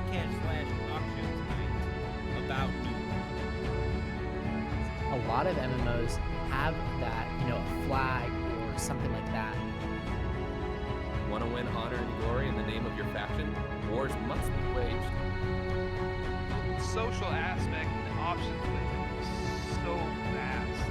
podcast/talk show tonight about new. A lot of MMOs have that, a flag or something like that. Want to win honor and glory in the name of your faction? Wars must be waged. Social aspect and the options with it is so vast.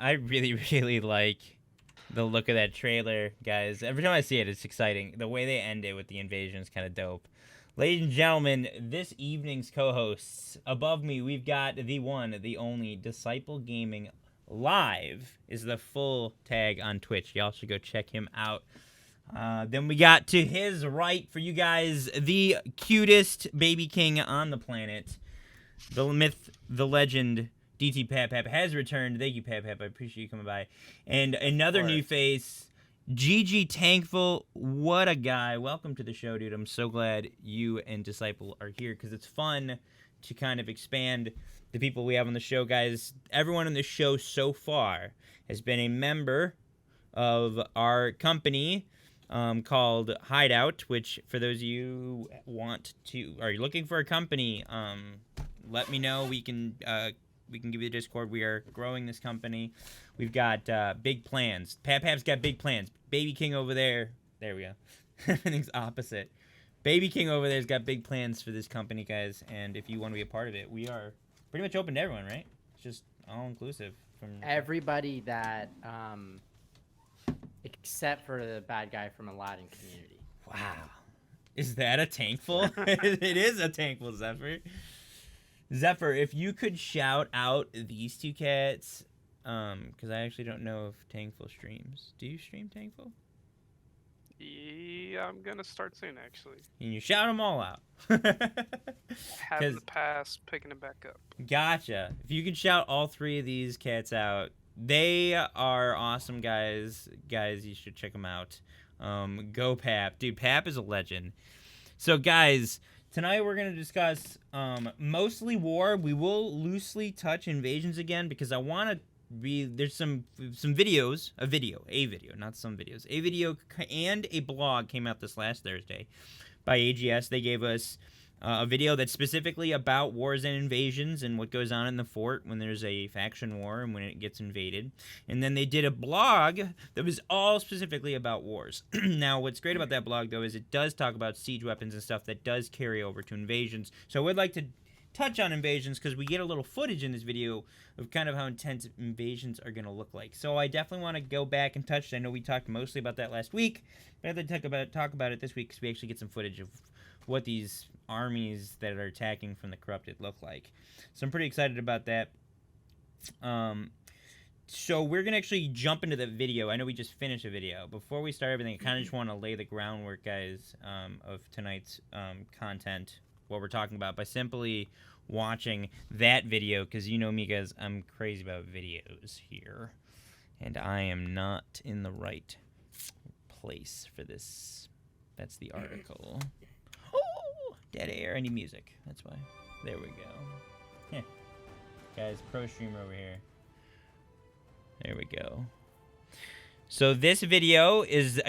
I really, really like the look of that trailer, guys. Every time I see it, it's exciting. The way they end it with the invasion is kind of dope. Ladies and gentlemen, this evening's co-hosts. Above me, we've got the one, the only, Disciple Gaming Live is the full tag on Twitch. Y'all should go check him out. Then we got to his right for you guys, the cutest baby king on the planet. The myth, the legend, DT Pap has returned. Thank you, Pap. I appreciate you coming by. And another new face, GG Tankful. What a guy. Welcome to the show, dude. I'm so glad you and Disciple are here because it's fun to kind of expand the people we have on the show, guys. Everyone on the show so far has been a member of our company called Hideout, which for those of you who are looking for a company, let me know. We can give you the Discord. We are growing this company. We've got big plans. Pap's got big plans. Baby King over there. There we go. Everything's opposite. Baby King over there's got big plans for this company, guys. And if you want to be a part of it, we are pretty much open to everyone, right? It's just all inclusive. From Everybody that, except for the bad guy from Aladdin community. Wow. Is that a tankful? It is a tankful, Zephyr. Zephyr, if you could shout out these two cats, because I actually don't know if Tankful streams. Do you stream Tankful? Yeah, I'm gonna start soon, actually. And you shout them all out. Have in the past, picking it back up. Gotcha. If you could shout all three of these cats out, they are awesome guys. Guys, you should check them out. Go Pap. Dude, Pap is a legend. So, guys, tonight we're going to discuss mostly war. We will loosely touch invasions again because I want to there's some videos, a video, not some videos. A video and a blog came out this last Thursday by AGS. They gave us a video that's specifically about wars and invasions and what goes on in the fort when there's a faction war and when it gets invaded. And then they did a blog that was all specifically about wars. Now, what's great about that blog, though, is it does talk about siege weapons and stuff that does carry over to invasions. So I would like to touch on invasions because we get a little footage in this video of kind of how intense invasions are going to look like. So I definitely want to go back and touch. I know we talked mostly about that last week, but I'd like to talk about it this week because we actually get some footage of what these armies that are attacking from the corrupted look like. So I'm pretty excited about that. So we're going to actually jump into the video. I know we just finished a video. Before we start everything, I kind of just want to lay the groundwork, guys, of tonight's content, what we're talking about, by simply watching that video, because you know me, guys, I'm crazy about videos here. And I am not in the right place for this. That's the article. Oh, dead air. I need music. That's why. There we go. Yeah. Guys, pro streamer over here. There we go. So this video is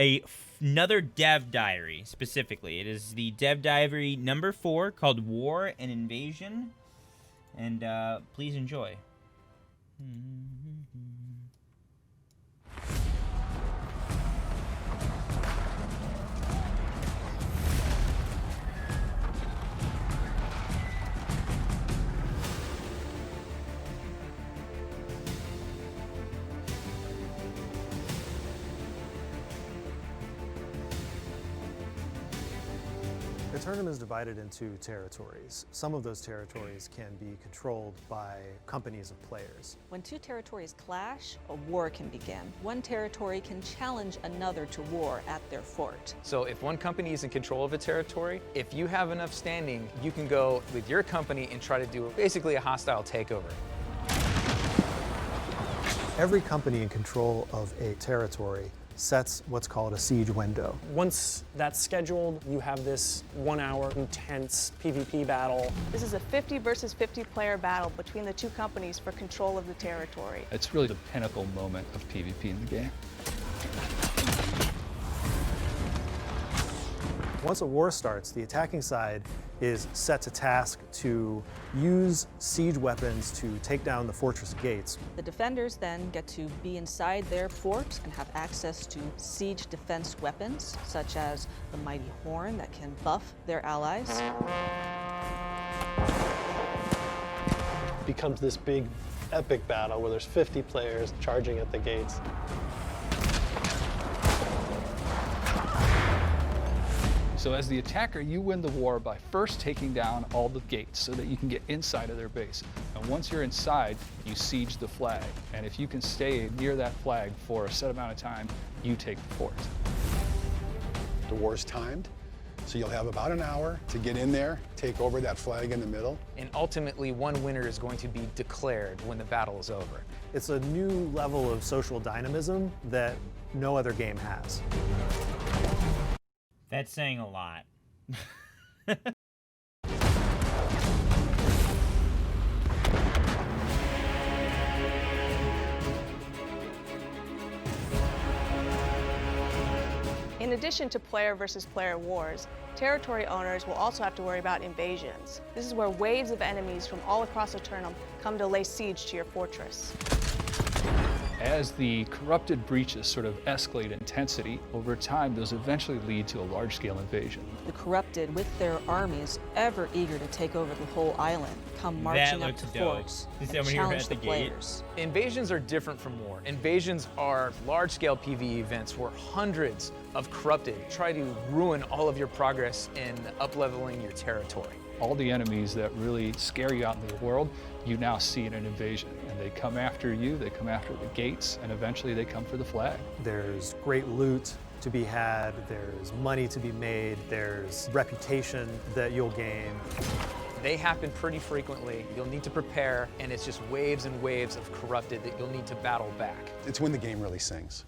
another dev diary, specifically. It is the dev diary number 4 called War and Invasion. And please enjoy. The tournament is divided into territories. Some of those territories can be controlled by companies of players. When two territories clash, a war can begin. One territory can challenge another to war at their fort. So if one company is in control of a territory, if you have enough standing, you can go with your company and try to do basically a hostile takeover. Every company in control of a territory sets what's called a siege window. Once that's scheduled, you have this 1 hour intense PvP battle. This is a 50 versus 50 player battle between the two companies for control of the territory. It's really the pinnacle moment of PvP in the game. Once a war starts, the attacking side is set to task to use siege weapons to take down the fortress gates. The defenders then get to be inside their fort and have access to siege defense weapons, such as the mighty horn that can buff their allies. It becomes this big epic battle where there's 50 players charging at the gates. So as the attacker, you win the war by first taking down all the gates so that you can get inside of their base. And once you're inside, you siege the flag. And if you can stay near that flag for a set amount of time, you take the fort. The war's timed, so you'll have about an hour to get in there, take over that flag in the middle. And ultimately, one winner is going to be declared when the battle is over. It's a new level of social dynamism that no other game has. That's saying a lot. In addition to player versus player wars, territory owners will also have to worry about invasions. This is where waves of enemies from all across Eternum come to lay siege to your fortress. As the corrupted breaches sort of escalate intensity, over time, those eventually lead to a large-scale invasion. The corrupted, with their armies ever eager to take over the whole island, come marching up to forts and challenge the players. Invasions are different from war. Invasions are large-scale PvE events where hundreds of corrupted try to ruin all of your progress in up-leveling your territory. All the enemies that really scare you out in the world, you now see in an invasion. And they come after you, they come after the gates, and eventually they come for the flag. There's great loot to be had, there's money to be made, there's reputation that you'll gain. They happen pretty frequently. You'll need to prepare, and it's just waves and waves of corrupted that you'll need to battle back. It's when the game really sings.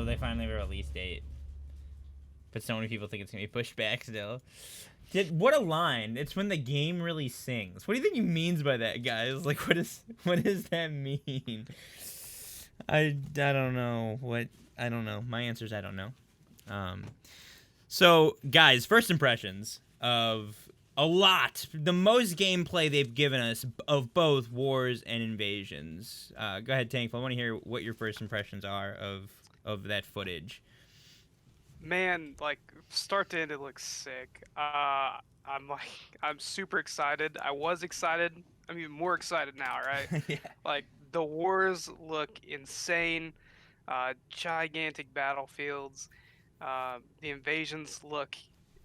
They finally have a release date, but so many people think it's gonna be pushed back still. What a line! It's when the game really sings. What do you think he means by that, guys? Like, what does that mean? I don't know. I don't know. My answer is I don't know. So guys, first impressions of a lot, the most gameplay they've given us of both wars and invasions. Go ahead, Tankful. I want to hear what your first impressions are of that footage. Man, like, start to end, it looks sick. I'm super excited. I was excited. I'm even more excited now, right? Yeah. Like, the wars look insane. Gigantic battlefields. The invasions look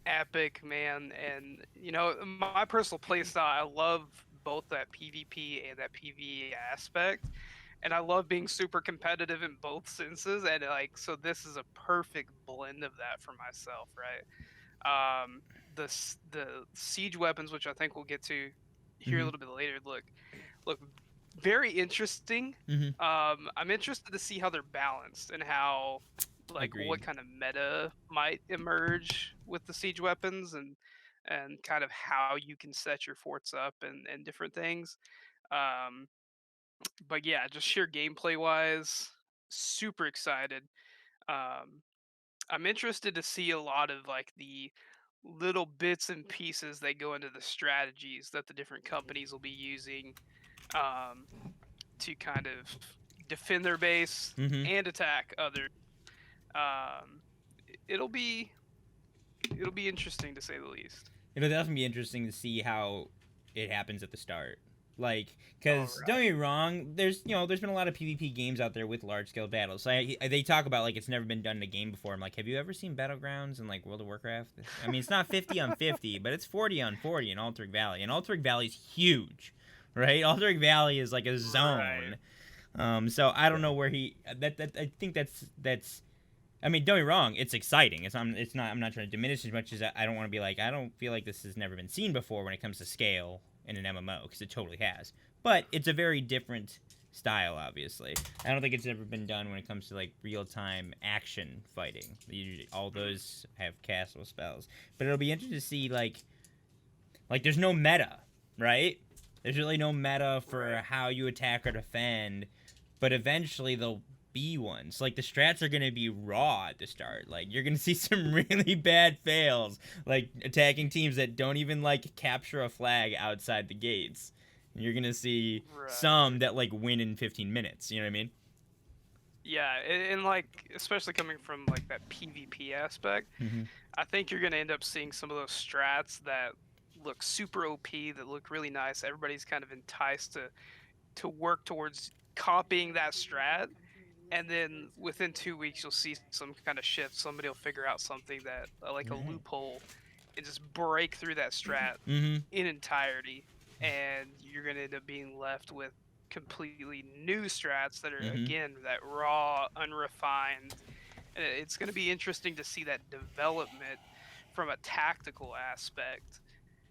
epic, man. And, you know, my personal playstyle, I love both that PvP and that PvE aspect. And I love being super competitive in both senses, and like, so this is a perfect blend of that for myself, right? The siege weapons, which I think we'll get to here a little bit later, look very interesting. I'm interested to see how they're balanced and how, like, what kind of meta might emerge with the siege weapons, and kind of how you can set your forts up and different things. But yeah, just sheer gameplay wise, super excited. I'm interested to see a lot of like the little bits and pieces that go into the strategies that the different companies will be using to kind of defend their base and attack others. It'll be interesting, to say the least. It'll definitely be interesting to see how it happens at the start. Like, because don't get me wrong, there's been a lot of PvP games out there with large scale battles. So they talk about like it's never been done in a game before. I'm like, have you ever seen Battlegrounds in like World of Warcraft? I mean, it's not 50 on 50, but it's 40 on 40 in Alterac Valley, and Alterac Valley's huge, right? Alterac Valley is like a zone. So I don't know where I think that's I mean, don't get me wrong, it's exciting. I'm not trying to diminish as much as I don't want to be like, I don't feel like this has never been seen before when it comes to scale in an MMO, because it totally has. But it's a very different style, obviously. I don't think it's ever been done when it comes to like real-time action fighting. Usually, all those have castle spells. But it'll be interesting to see like there's no meta, right? There's really no meta for how you attack or defend, but eventually they'll be ones. Like the strats are gonna be raw at the start. Like you're gonna see some really bad fails, like attacking teams that don't even like capture a flag outside the gates. And you're gonna see some that like win in 15 minutes. You know what I mean? Yeah, and like especially coming from like that PvP aspect, I think you're gonna end up seeing some of those strats that look super OP, that look really nice. Everybody's kind of enticed to work towards copying that strat, and then within 2 weeks you'll see some kind of shift. Somebody will figure out something that like a loophole and just break through that strat in entirety, and you're gonna end up being left with completely new strats that are again that raw, unrefined. And it's gonna be interesting to see that development from a tactical aspect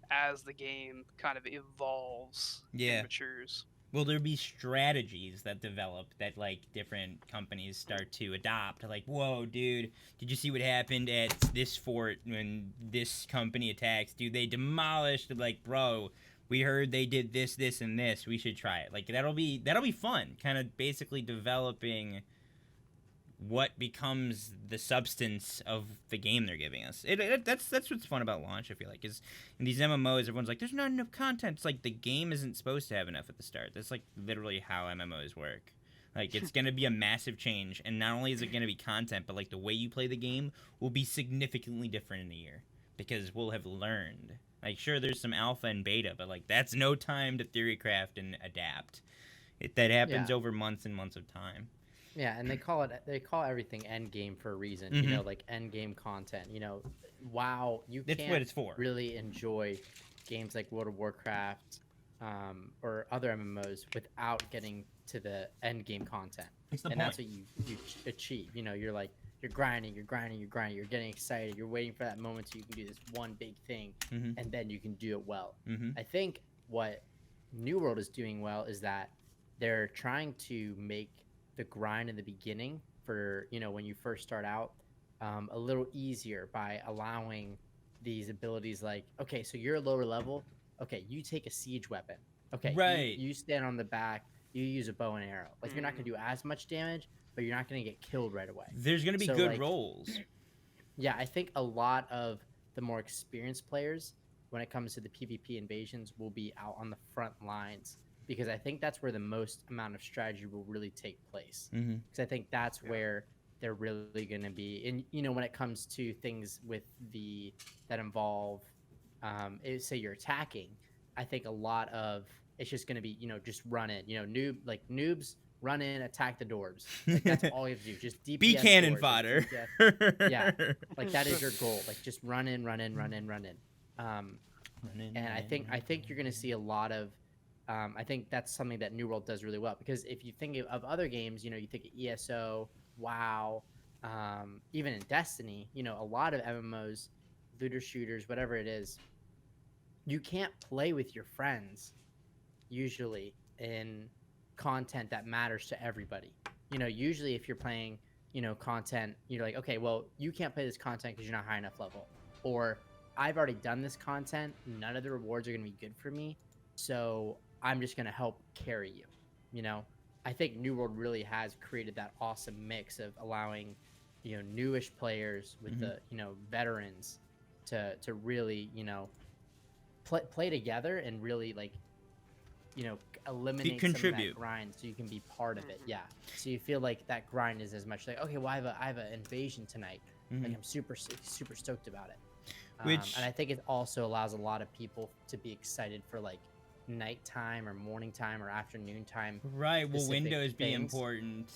as the game kind of evolves and matures. Will there be strategies that develop that like different companies start to adopt? Like, whoa, dude, did you see what happened at this fort when this company attacks? Dude, they demolished. Like, bro, we heard they did this, this, and this. We should try it. Like, that'll be fun. Kind of basically developing what becomes the substance of the game they're giving us. That's what's fun about launch, I feel like, is in these MMOs, everyone's like, there's not enough content. It's like the game isn't supposed to have enough at the start. That's like literally how MMOs work. Like, it's going to be a massive change, and not only is it going to be content, but like the way you play the game will be significantly different in a year, because we'll have learned. Like, sure, there's some alpha and beta, but like that's no time to theorycraft and adapt. That happens over months and months of time. Yeah, and they call everything end game for a reason. You know, like end game content. You know, WoW, That's what it's for. Really enjoy games like World of Warcraft or other MMOs without getting to the end game content. That's what you achieve. You know, you're grinding, you're getting excited, you're waiting for that moment so you can do this one big thing, and then you can do it well. I think what New World is doing well is that they're trying to make the grind in the beginning for, you know, when you first start out, a little easier by allowing these abilities like, okay, so you're a lower level, okay, you take a siege weapon, okay, right, you stand on the back, you use a bow and arrow. Like, you're not going to do as much damage, but you're not going to get killed right away. There's going to be good rolls. Yeah, I think a lot of the more experienced players, when it comes to the PvP invasions, will be out on the front lines, because I think that's where the most amount of strategy will really take place. Because I think that's where they're really going to be. And, you know, when it comes to things with that involve, say you're attacking, I think a lot of it's just going to be, you know, just run in. You know, noobs, run in, attack the doorbs. Like, that's all you have to do. Just DPS be cannon doors, fodder. Yeah, like that is your goal. Like, just run in. And I think you're going to see a lot of. I think that's something that New World does really well, because if you think of other games, you know, you think of ESO, WoW, even in Destiny, you know, a lot of MMOs, looter shooters, whatever it is, you can't play with your friends usually in content that matters to everybody. You know, usually if you're playing, you know, content, you're like, okay, well, you can't play this content because you're not high enough level, or I've already done this content, none of the rewards are going to be good for me, so I'm just going to help carry you. You know, I think New World really has created that awesome mix of allowing, you know, newish players with the, you know, veterans to really, you know, play together and really, like, you know, eliminate some of that grind so you can be part of it. Yeah. So you feel like that grind is as much like, okay, well, I have an invasion tonight. Like, I'm super stoked about it. And I think it also allows a lot of people to be excited for, like, nighttime or morning time or afternoon time. Right. Will windows be important?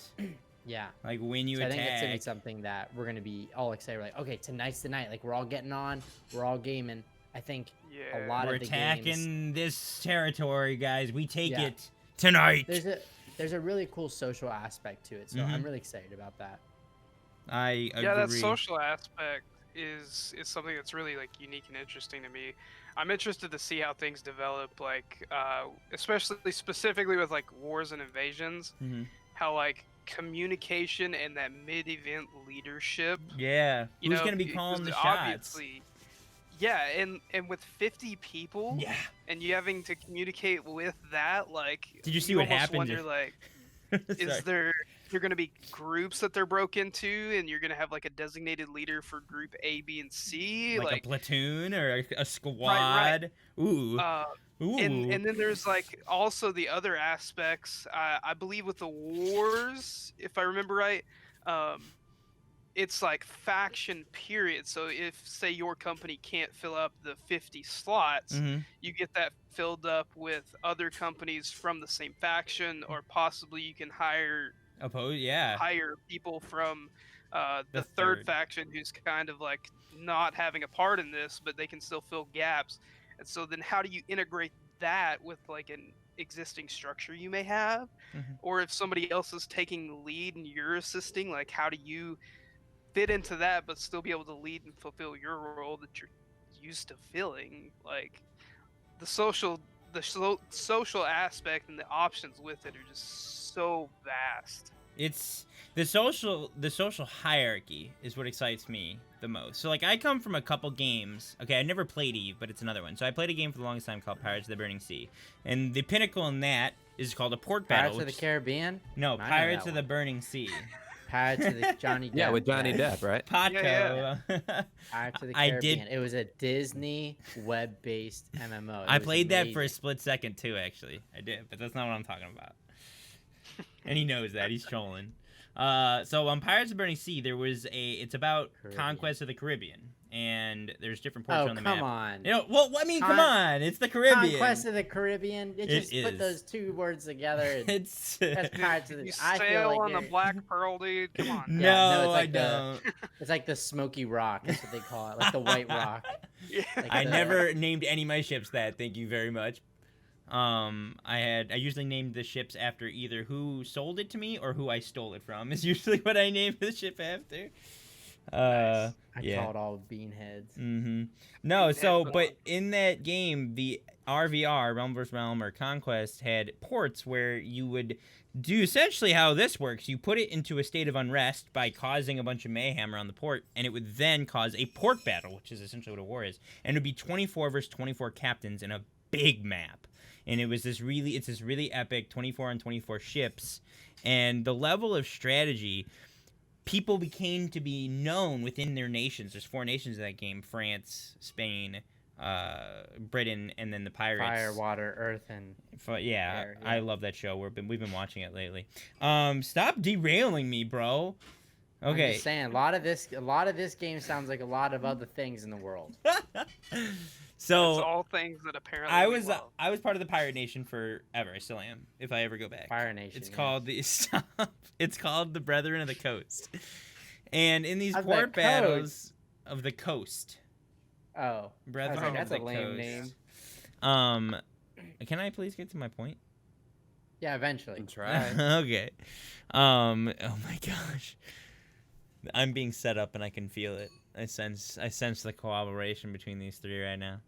Yeah. Like when you attack. I think it's gonna be something that we're gonna be all excited. We're like, okay, tonight's the night. Like, we're all getting on. We're all gaming. I think a lot of the attacking games, this territory, guys. We take it tonight. There's a really cool social aspect to it, so I'm really excited about that. I agree. Yeah, that social aspect is something that's really like unique and interesting to me. I'm interested to see how things develop, like especially specifically with like wars and invasions, Mhm. how like communication and that mid-event leadership. Yeah. You Who's know, gonna be because calling the shots? obviously, yeah, and with 50 people, Yeah. and you having to communicate with that, like, Did you see you what almost happened? wonder, like, is there you're gonna be groups that they're broke into, and you're gonna have like a designated leader for group A, B, and C, like a like platoon or a squad? right. Ooh. Ooh. And then there's like also the other aspects. I believe with the wars, if I remember right, it's like faction period. So if say your company can't fill up the 50 slots, Mhm. you get that filled up with other companies from the same faction, or possibly you can hire Yeah. people from the third faction who's kind of like not having a part in this, but they can still fill gaps. And so then how do you integrate that with like an existing structure you may have? Mhm. Or if somebody else is taking the lead and you're assisting, like how do you fit into that but still be able to lead and fulfill your role that you're used to filling? Like the social aspect and the options with it are just so vast. It's the social hierarchy is what excites me the most. So like I come from a couple games. Okay, I never played Eve, but it's another one. So I played a game for the longest time called Pirates of the Burning Sea. And the pinnacle in that is called a port battle. Pirates of the Caribbean? No, I know Pirates that of the one. Burning Sea. Pirates of the Johnny Depp. Yeah, with Johnny Depp, right? Potco. Pirates of the I Caribbean. did- It was a Disney web-based MMO. It I was played that for a amazing. split second too, actually. I did, but that's not what I'm talking about. And he knows that. He's trolling. So on Pirates of the Burning Sea, it's about conquest of the Caribbean, and there's different ports on the map. Come on. You know, well, I mean, come on, it's the Caribbean. Conquest of the Caribbean. It Just put is. those two words together. And It's that's Pirates of the. You I feel sail like on the you're- Black Pearl, dude. Come on. No, it's like I don't. It's like the Smoky Rock. That's what they call it. Like the White Rock. Yeah. Like I the- never named any of my ships that. Thank you very much. I usually named the ships after either who sold it to me or who I stole it from. Is usually what I name the ship after. Nice. I yeah. call it all beanheads. Mm-hmm. No, so but in that game, the RVR, Realm vs. Realm or Conquest, had ports where you would do essentially how this works. You put it into a state of unrest by causing a bunch of mayhem around the port, and it would then cause a port battle, which is essentially what a war is. And it would be 24 versus 24 captains in a big map. And it's this really epic 24 on 24 ships. And the level of strategy, people became to be known within their nations. There's 4 nations in that game: France, Spain, Britain, and then the pirates. Fire, water, earth, and air. Yeah. I love that show. We've been watching it lately. Stop derailing me, bro. Okay. I'm just saying, a lot of this game sounds like a lot of other things in the world. So it's all things that apparently I we was love. I was part of the Pirate Nation forever. I still am. If I ever go back. Fire Nation. It's yeah. called It's called the Brethren of the Coast. And in these Of the port battles of the coast. Oh, I was Brethren like, of that's the a lame Coast. name. Can I please get to my point? Yeah, eventually. Try. Okay. Oh my gosh. I'm being set up and I can feel it. I sense the cooperation between these three right now.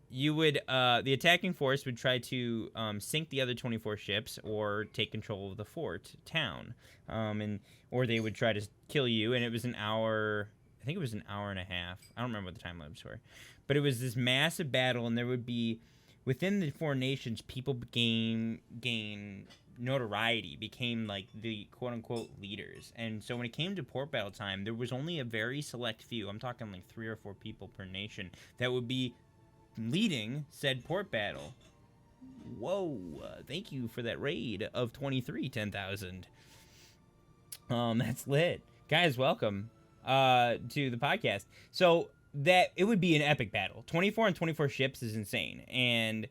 You would the attacking force would try to sink the other 24 ships or take control of the fort town, or they would try to kill you. And it was an hour. I think it was an hour and a half. I don't remember what the time limits were, but it was this massive battle, and there would be within the 4 nations, people gain notoriety, became like the quote-unquote leaders. And so when it came to port battle time, there was only a very select few, I'm talking like 3 or 4 people per nation, that would be leading said port battle. Whoa, thank you for that raid of 10,000. That's lit. Guys, welcome to the podcast. So that it would be an epic battle. 24 on 24 ships is insane, and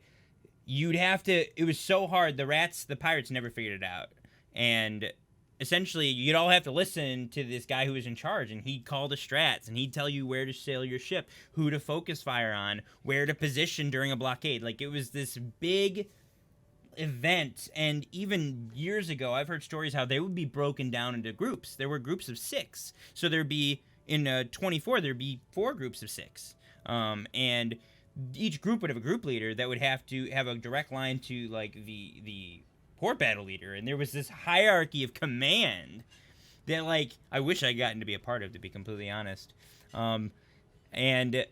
you'd have to, it was so hard. The pirates never figured it out. And essentially, you'd all have to listen to this guy who was in charge, and he'd call the strats, and he'd tell you where to sail your ship, who to focus fire on, where to position during a blockade. Like, it was this big, event, and even years ago, I've heard stories how they would be broken down into groups. There were groups of 6, so there'd be in 24 there'd be 4 groups of 6, and each group would have a group leader that would have to have a direct line to like the port battle leader, and there was this hierarchy of command that like I wish I'd gotten to be a part of, to be completely honest. And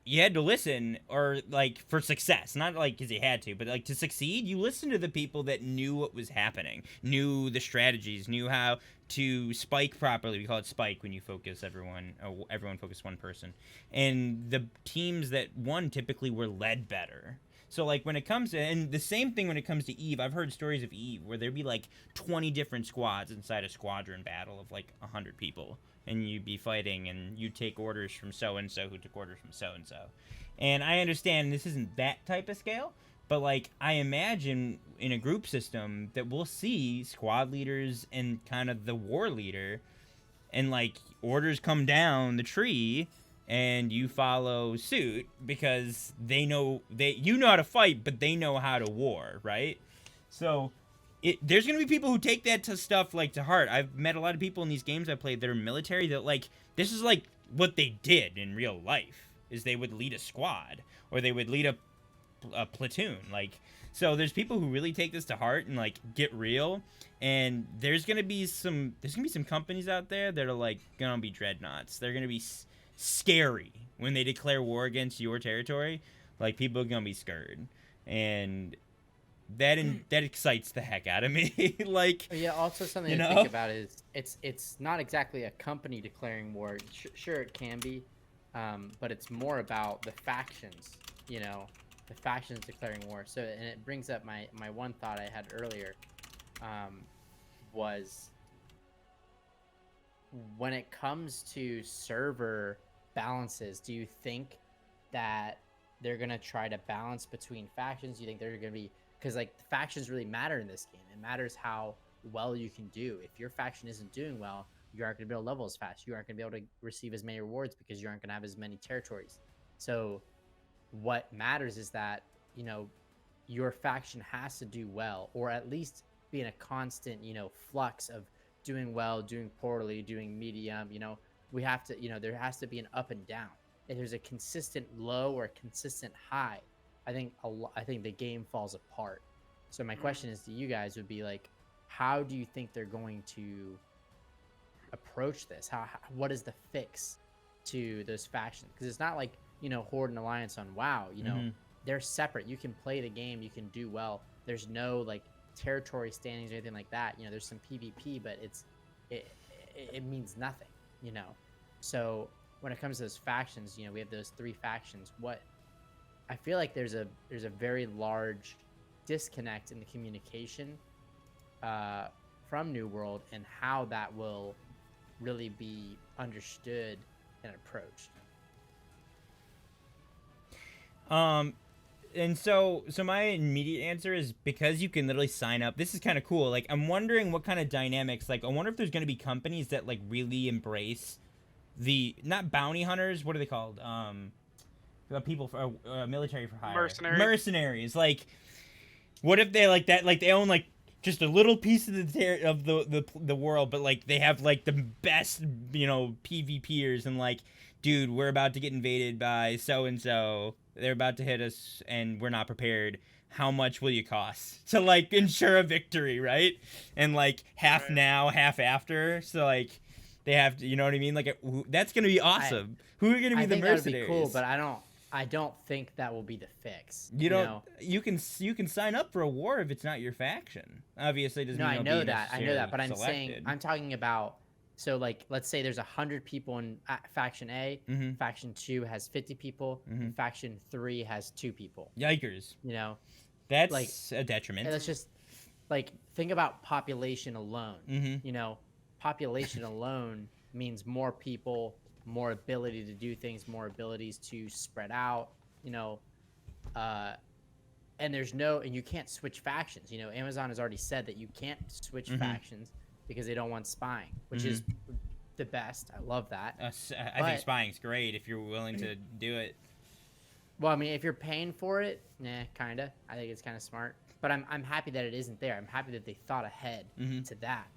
you had to listen, or like for success, not like because you had to, but like to succeed, you listen to the people that knew what was happening, knew the strategies, knew how to spike properly. We call it spike when you focus everyone focus one person, and the teams that won typically were led better. So like when it comes to, and the same thing when it comes to Eve, I've heard stories of Eve where there'd be like 20 different squads inside a squadron battle of like 100 people, and you'd be fighting, and you'd take orders from so-and-so who took orders from so-and-so. And I understand this isn't that type of scale, but like I imagine in a group system that we'll see squad leaders and kind of the war leader, and like orders come down the tree, and you follow suit because you know how to fight, but they know how to war, right? So there's gonna be people who take that to stuff like to heart. I've met a lot of people in these games I played that are military that like this is like what they did in real life, is they would lead a squad or they would lead a platoon. Like, so there's people who really take this to heart and like get real. And there's gonna be some companies out there that are like gonna be dreadnoughts. They're gonna be scary when they declare war against your territory. Like, people are gonna be scared, and that excites the heck out of me. Like, yeah, also something to think about is it's not exactly a company declaring war. Sure, it can be, but it's more about the factions, the factions declaring war. So, and it brings up my one thought I had earlier, was when it comes to server balances, do you think that they're going to try to balance between factions? Do you think they're going to be, because like the factions really matter in this game. It matters how well you can do. If your faction isn't doing well, you aren't going to be able to level as fast. You aren't going to be able to receive as many rewards because you aren't going to have as many territories. So what matters is that, your faction has to do well, or at least be in a constant, flux of doing well, doing poorly, doing medium. We have to, there has to be an up and down. If there's a consistent low or a consistent high, I think the game falls apart. So my question is to you guys would be like, how do you think they're going to approach this? What is the fix to those factions? Because it's not like, Horde and Alliance on WoW, they're separate. You can play the game, you can do well. There's no like territory standings or anything like that. There's some PvP, but it means nothing, So when it comes to those factions, we have those 3 factions. I feel like there's a very large disconnect in the communication from New World and how that will really be understood and approached. And so my immediate answer is because you can literally sign up. This is kind of cool. Like, I'm wondering what kind of dynamics. Like, I wonder if there's going to be companies that like really embrace the not bounty hunters. What are they called? The people for military for hire. Mercenaries. Like, what if they like that? Like, they own like just a little piece of the world, but like they have like the best PvPers, and like, dude, we're about to get invaded by so and so. They're about to hit us, and we're not prepared. How much will you cost to like ensure a victory, right? And like half now, half after. So like they have to, you know what I mean? Like that's gonna be awesome. Who are gonna be the mercenaries? That would be cool, but I don't think that will be the fix. You can sign up for a war if it's not your faction. Obviously, it doesn't mean I know that, but I'm saying I'm talking about. So, like, let's say there's 100 people in Faction A, Faction 2 has 50 people, and Faction 3 has 2 people. Yikers. That's like a detriment. Let's just, like, think about population alone. Population alone means more people, more ability to do things, more abilities to spread out, and and you can't switch factions. Amazon has already said that you can't switch factions because they don't want spying, which is the best. I love that. I think spying's great if you're willing to do it. Well, I mean, if you're paying for it, kinda. I think it's kind of smart. But I'm happy that it isn't there. I'm happy that they thought ahead to that.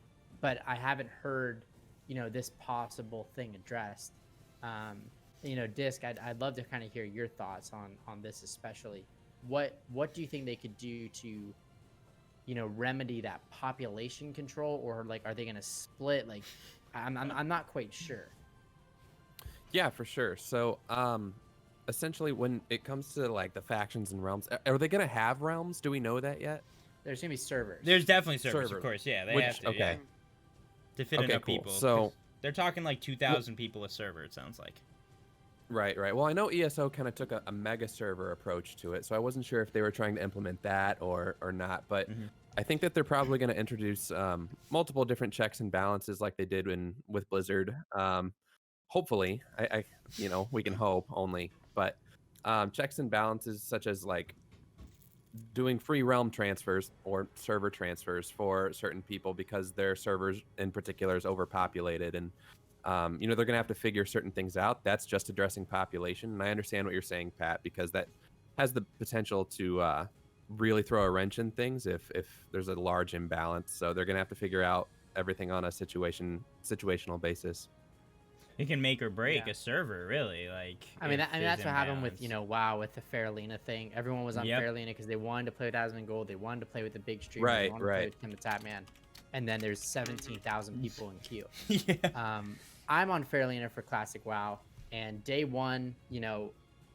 But I haven't heard, this possible thing addressed. Disc, I'd love to kind of hear your thoughts on this, especially. What do you think they could do to, remedy that population control, or like, are they gonna split? Like, I'm not quite sure. Yeah, for sure. So, essentially, when it comes to like the factions and realms, are they gonna have realms? Do we know that yet? There's gonna be servers. There's definitely servers, of course. Yeah, they have to. Okay. Yeah. To fit enough cool. people. So they're talking like 2,000 people a server. It sounds like. Right. Well, I know ESO kind of took a mega server approach to it, so I wasn't sure if they were trying to implement that or not. But I think that they're probably going to introduce multiple different checks and balances like they did with Blizzard. Hopefully, I we can hope only, but checks and balances such as like doing free realm transfers or server transfers for certain people because their servers in particular is overpopulated, and they're going to have to figure certain things out. That's just addressing population, and I understand what you're saying, Pat, because that has the potential to really throw a wrench in things if there's a large imbalance. So they're going to have to figure out everything on a situational basis. It can make or break a server, really. Like, I mean, that's what happened with WoW with the Faralina thing. Everyone was on Faralina because they wanted to play with Asmongold. They wanted to play with the big streamer. They wanted to play with Tim the Tapman. And then there's 17,000 people in queue. I'm on Faralina for Classic WoW, and day one,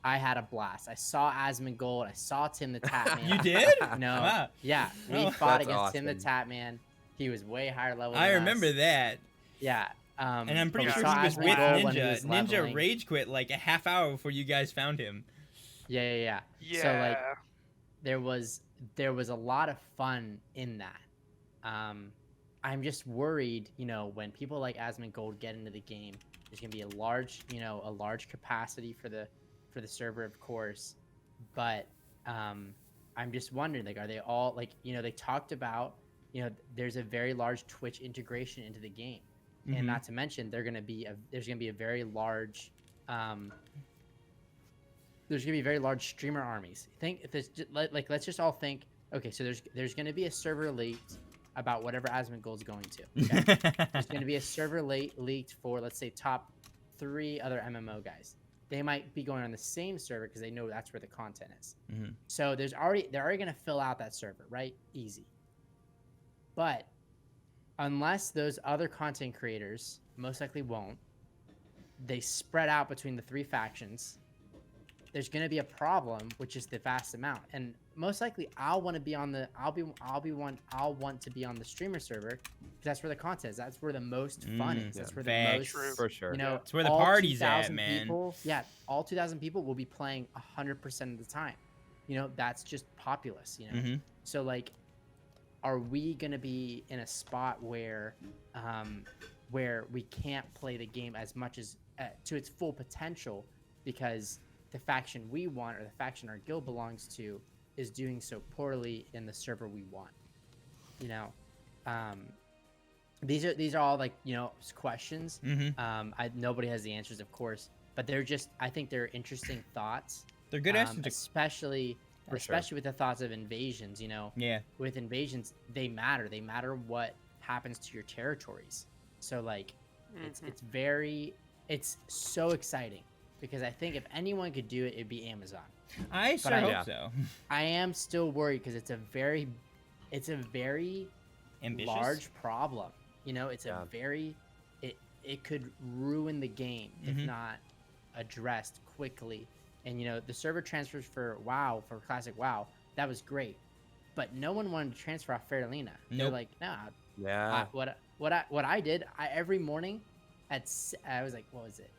I had a blast. I saw Asmongold. I saw Tim the Tapman. You did? No. Wow. Yeah, we fought against Tim the Tapman. He was way higher level than I remember us. that. Yeah. And I'm pretty sure he was with Ninja. Ninja rage quit like a half hour before you guys found him. Yeah. So like, there was a lot of fun in that. I'm just worried, when people like Asmongold get into the game, there's gonna be a large capacity for the server, of course. But I'm just wondering, like, are they all like, they talked about, there's a very large Twitch integration into the game. And not to mention, there's gonna be a very large, streamer armies. Think if this, like, let's just all think. Okay, so there's gonna be a server leaked about whatever Asmongold's going to. Okay? There's gonna be a server leaked for, let's say, top 3 other MMO guys. They might be going on the same server because they know that's where the content is. So they're already gonna fill out that server, right? Easy. But unless those other content creators, most likely won't, they spread out between the 3 factions, there's going to be a problem, which is the vast amount. And most likely I'll want to be on the streamer server because that's where the content is. That's where the most fun is. That's where the most, for sure. It's where the party's at, man. All 2,000 people will be playing 100% of the time. That's just populace, So like, are we going to be in a spot where we can't play the game as much as to its full potential because the faction we want or the faction our guild belongs to is doing so poorly in the server we want? These are all like, questions. Nobody has the answers, of course, but I think they're interesting thoughts. They're good answers, especially with the thoughts of invasions. With invasions, they matter what happens to your territories. So like, it's so exciting because I think if anyone could do it, it'd be Amazon. I sure hope so. I am still worried because it's a very ambitious, large problem. It's a very, it could ruin the game if not addressed quickly. And the server transfers for WoW, for Classic WoW, that was great, but no one wanted to transfer off Faralina. They're like, nah. Yeah. What I did, every morning, I was like, what was it?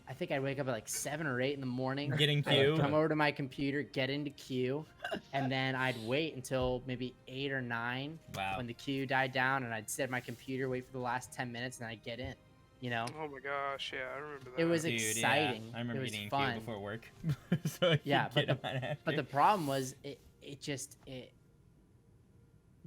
I think I'd wake up at like 7 or 8 in the morning. Get in queue. I'd come over to my computer, get into queue, and then I'd wait until maybe 8 or 9 when the queue died down, and I'd sit at my computer, wait for the last 10 minutes, and I'd get in. Oh my gosh, yeah, I remember that. It was exciting. Yeah. I remember getting in fun queue before work. So but the problem was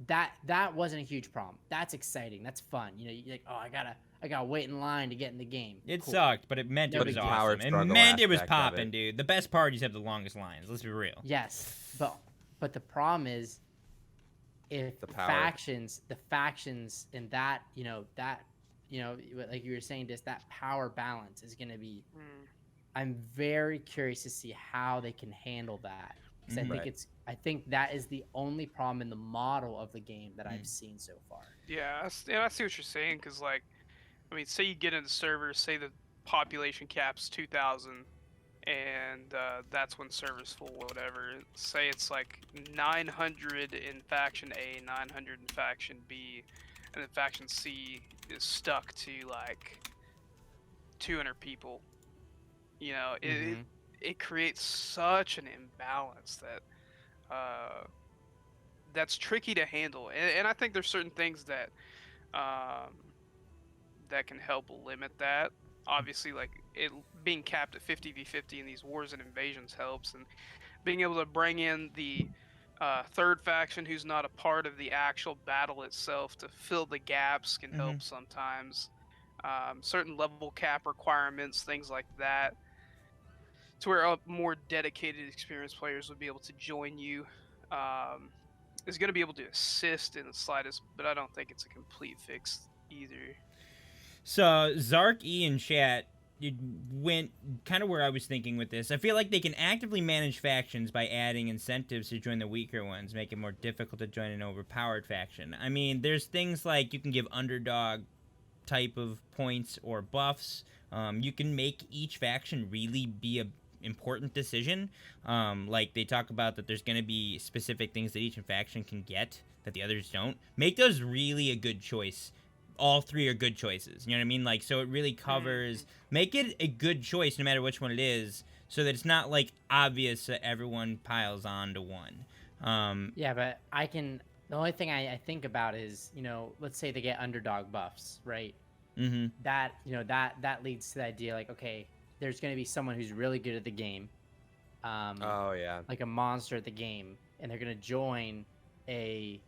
that wasn't a huge problem. That's exciting. That's fun. You know, you're like, oh, I gotta wait in line to get in the game. It Cool. sucked, but it meant No it was big deal. Power awesome. It struggle meant it was aspect of popping, it. dude. The best parties have the longest lines. Let's be real. Yes, but the problem is, if The the power. factions in that, like you were saying, just that power balance is gonna be. I'm very curious to see how they can handle that. 'Cause I think that is the only problem in the model of the game that I've seen so far. Yeah, I see what you're saying. Because, like, I mean, say you get into servers, say the population cap's 2,000, and that's when servers full, whatever. Say it's like 900 in faction A, 900 in faction B, and then faction C is stuck to like 200 people. You know, it creates such an imbalance that that's tricky to handle, and I think there's certain things that that can help limit that. Obviously, like it being capped at 50v50 in these wars and invasions helps, and being able to bring in the third faction who's not a part of the actual battle itself to fill the gaps can help sometimes. Certain level cap requirements, things like that, to where more dedicated, experienced players would be able to join you. Is going to be able to assist in the slightest, but I don't think it's a complete fix either. So Zark E in chat, it went kind of where I was thinking with this. I feel like they can actively manage factions by adding incentives to join the weaker ones, make it more difficult to join an overpowered faction. I mean, there's things like you can give underdog type of points or buffs. You can make each faction really be a important decision. Like they talk about that there's going to be specific things that each faction can get that the others don't. Make those really a good choice. All three are good choices. You know what I mean? Like, so it really covers, make it a good choice no matter which one it is, so that it's not like obvious that everyone piles on to one. Yeah, but the only thing I think about is, let's say they get underdog buffs, right? That, that leads to the idea like, okay, there's going to be someone who's really good at the game. Oh, yeah. Like a monster at the game, and they're going to join a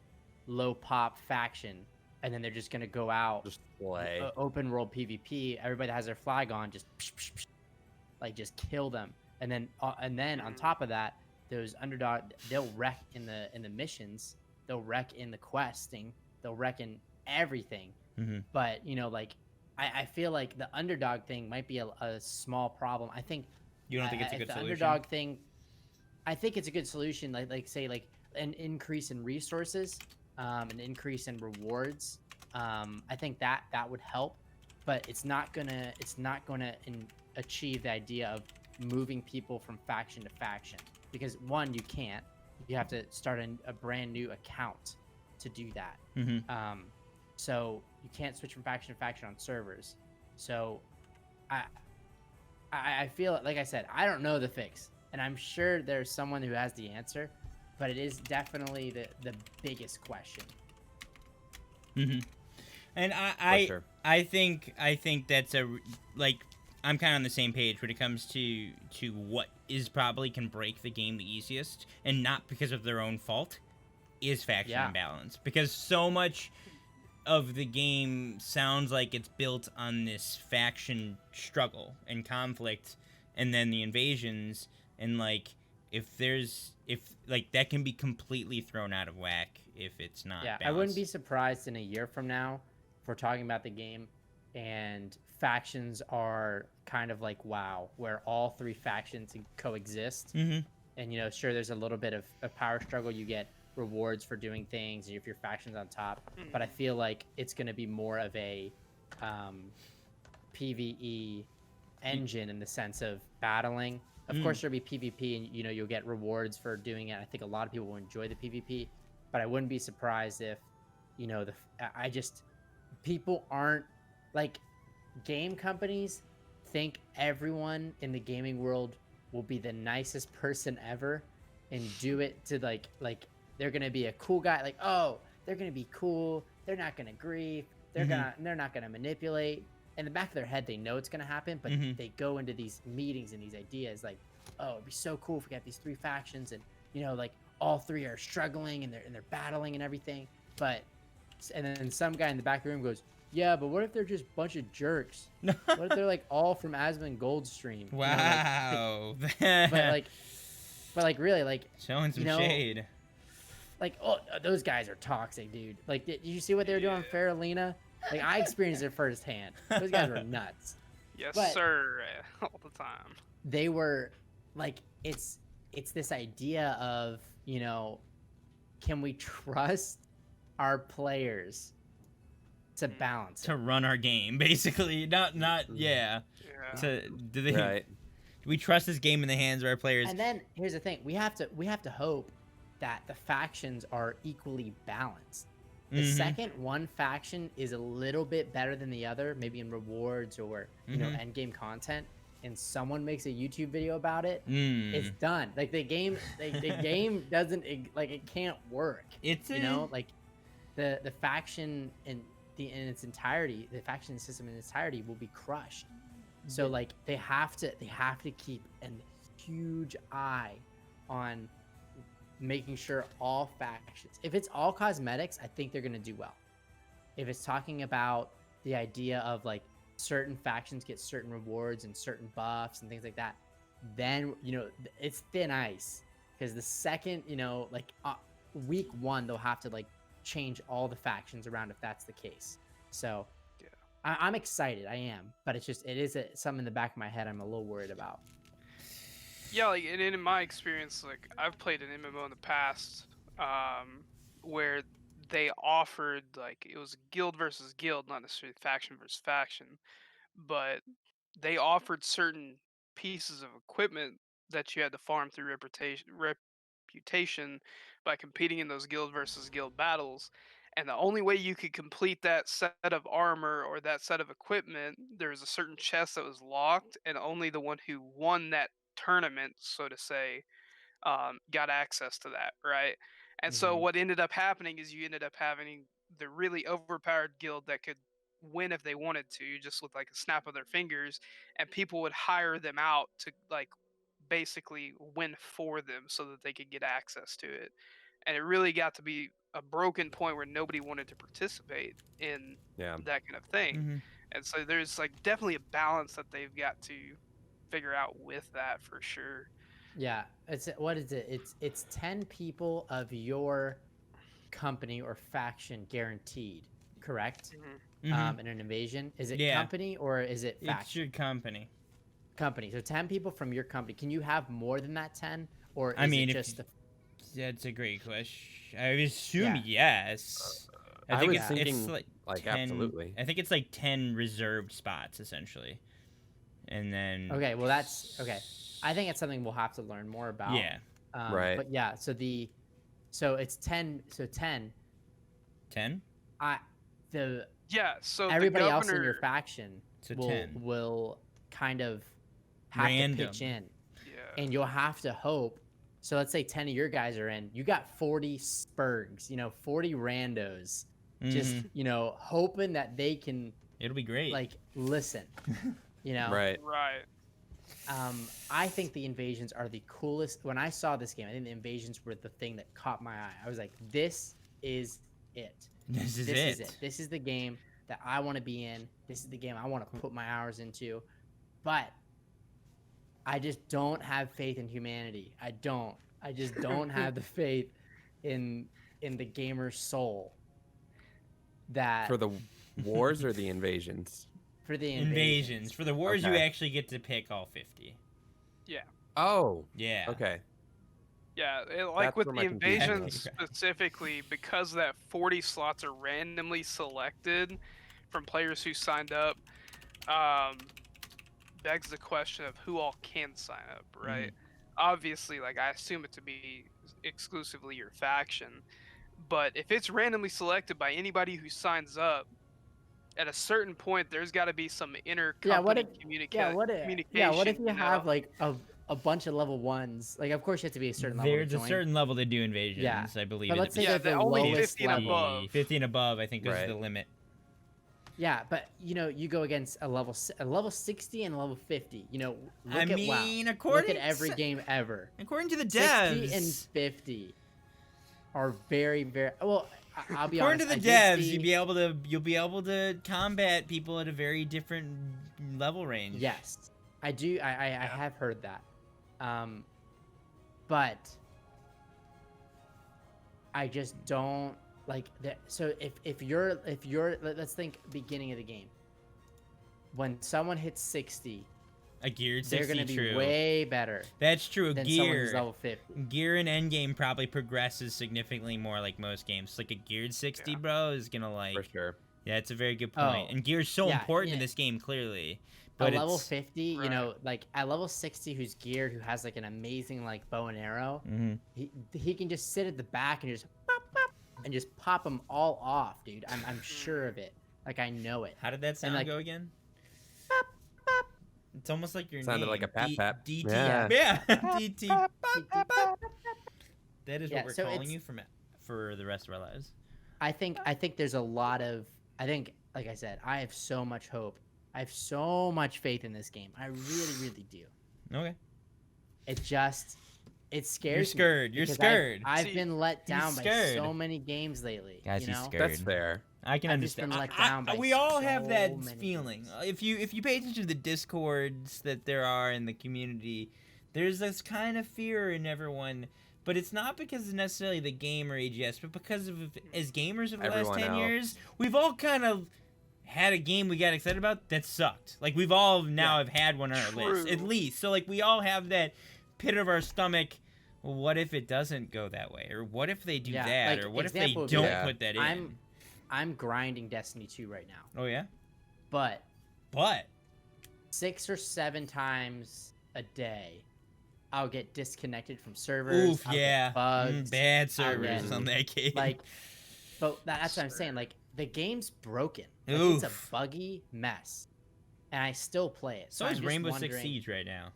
low pop faction, and then they're just going to go out, just play open world PvP. Everybody that has their flag on, just just kill them, and then on top of that, those underdog, they'll wreck in the missions, they'll wreck in the questing, they'll wreck in everything. But I feel like the underdog thing might be a small problem. I think you don't think it's a good the solution? Underdog thing, I think it's a good solution. Like say an increase in resources, an increase in rewards. I think that would help, but it's not gonna achieve the idea of moving people from faction to faction, because one, you can't. You have to start a brand new account to do that. So you can't switch from faction to faction on servers. So I feel like I said, I don't know the fix, and I'm sure there's someone who has the answer, but it is definitely the biggest question. And I think that's I'm kind of on the same page when it comes to what is probably can break the game the easiest, and not because of their own fault, is faction imbalance. Because so much of the game sounds like it's built on this faction struggle and conflict, and then the invasions, and if that can be completely thrown out of whack if it's not balanced. I wouldn't be surprised in a year from now if we're talking about the game and factions are kind of like WoW, where all three factions coexist. And sure, there's a little bit of a power struggle. You get rewards for doing things if your faction's on top, but I feel like it's going to be more of a PvE engine in the sense of battling. Of course there'll be PvP, and you'll get rewards for doing it. I think a lot of people will enjoy the PvP, but I wouldn't be surprised if people aren't like, game companies think everyone in the gaming world will be the nicest person ever and do it to like they're gonna be a cool guy, like, oh, they're gonna be cool, they're not gonna grief, they're not gonna manipulate. In the back of their head, they know it's gonna happen, but they go into these meetings and these ideas like, oh, it'd be so cool if we got these three factions, and all three are struggling and they're battling and everything. and then some guy in the back of the room goes, yeah, but what if they're just a bunch of jerks? What if they're like all from Asmund Goldstream? Wow. But like really, like showing some you know, shade. Like, oh, those guys are toxic, dude. Like, did you see what they were doing on Faralina? Like, I experienced it firsthand. Those guys were nuts. Yes, But sir. All the time. they were like, it's this idea of, you know, can we trust our players to balance To run our game, basically. Not yeah. Yeah. Do they Right. do we trust this game in the hands of our players? And then here's the thing: we have to hope that the factions are equally balanced. The second one faction is a little bit better than the other, maybe in rewards or you know end game content, and someone makes a YouTube video about it, it's done. Like the game doesn't like it can't work. It's you know like the faction in its entirety, the faction system in its entirety will be crushed. So like they have to keep a huge eye on making sure all factions, if it's all cosmetics, I think they're going to do well. If it's talking about the idea of like certain factions get certain rewards and certain buffs and things like that, then you know it's thin ice, because the second, you know, like week one, they'll have to like change all the factions around if that's the case. So Yeah. I'm excited, I am, but it is something in the back of my head I'm a little worried about. Yeah, like and in my experience, like I've played an MMO in the past, where they offered like it was guild versus guild, not necessarily faction versus faction, but they offered certain pieces of equipment that you had to farm through reputation by competing in those guild versus guild battles. And the only way you could complete that set of armor or that set of equipment, there was a certain chest that was locked, and only the one who won that tournament, so to say, got access to that, right? And so what ended up happening is you ended up having the really overpowered guild that could win if they wanted to, just with like a snap of their fingers, and people would hire them out to like basically win for them so that they could get access to it. And it really got to be a broken point where nobody wanted to participate in that kind of thing. And so there's like definitely a balance that they've got to figure out with that for sure. Yeah, what is it? It's 10 people of your company or faction guaranteed, correct? In an invasion, is it company or is it faction? It's your company. Company. So 10 people from your company. Can you have more than that 10, or is it just That's a great question. I would assume yes. I think it's like 10, absolutely. I think it's like 10 reserved spots essentially, and then okay. Well, that's okay. I think it's something we'll have to learn more about. Yeah. Right. But yeah. So it's 10. So 10. 10. So everybody the else in governor, your faction will kind of have Random. to pitch in, and you'll have to hope. So let's say 10 of your guys are in. You got 40 spurgs, 40 randos, just hoping that they can. It'll be great. Like listen, Right. I think the invasions are the coolest. When I saw this game, I think the invasions were the thing that caught my eye. I was like, this is it. This is it. This is the game that I want to be in. This is the game I want to put my hours into. But I just don't have faith in humanity. I just don't have the faith in the gamer's soul. That For the wars or the invasions? For the invasions. For the wars, you actually get to pick all 50. Yeah. Oh. Yeah. Okay. Yeah, That's with where the my confusion invasions specifically, because that 40 slots are randomly selected from players who signed up, begs the question of who all can sign up, right? Obviously, like I assume it to be exclusively your faction, but if it's randomly selected by anybody who signs up, at a certain point, there's got to be some inter-company communication. What if you have like a bunch of level 1s? Like, of course, you have to be a certain level. There's a certain level to do invasions, I believe. But let's say the only lowest 50 and level. above. 50 and above, I think, is the limit. Yeah, but you go against a level 60 and a level 50. Look at every game ever. According to the devs, 60 and 50 are very, very well. I'll be According honest. to the devs, you'll be able to combat people at a very different level range. Yes, I do. I have heard that. But I just don't like that. So if you're let's think beginning of the game. When someone hits 60, a geared 60, they're gonna be true. way better. That's true. Than someone who's level 50. Gear in endgame probably progresses significantly more like most games. Like a geared 60, bro, is gonna like. For sure. Yeah, it's a very good point. And gear's so important in this game, clearly. But at level 50, you know, like at level 60, who's geared, who has like an amazing like bow and arrow, he can just sit at the back and just pop them all off, dude. I'm sure of it. Like I know it. How did that sound go again? It's almost like your Sounded name. like a pat. DT. Yeah. DT. That is what we're calling you for the rest of our lives. I think there's a lot of like I said, I have so much hope. I have so much faith in this game. I really, really do. Okay. It scares You're scared. me. You're scared. I've been let down by so many games lately. Guys, you know? he's scared. That's fair. I can understand. Been let down by we all have so that many feeling. games. If you pay attention to the discords that there are in the community, there's this kind of fear in everyone. But it's not because of necessarily the game or AGS, but because of as gamers of the last 10 years, we've all kind of had a game we got excited about that sucked. Like we've all now have had one on our list, at least. So like we all have that pit of our stomach. Well, what if it doesn't go that way, or what if they do that, or what if they don't put that in? I'm grinding Destiny 2 right now. Oh yeah. But 6 or 7 times a day, I'll get disconnected from servers. Oof, I'll yeah. get bugs. Bad servers on that game. Like, but that's what I'm saying. Like, the game's broken. Like, it's a buggy mess, and I still play it. So is Rainbow Six Siege right now.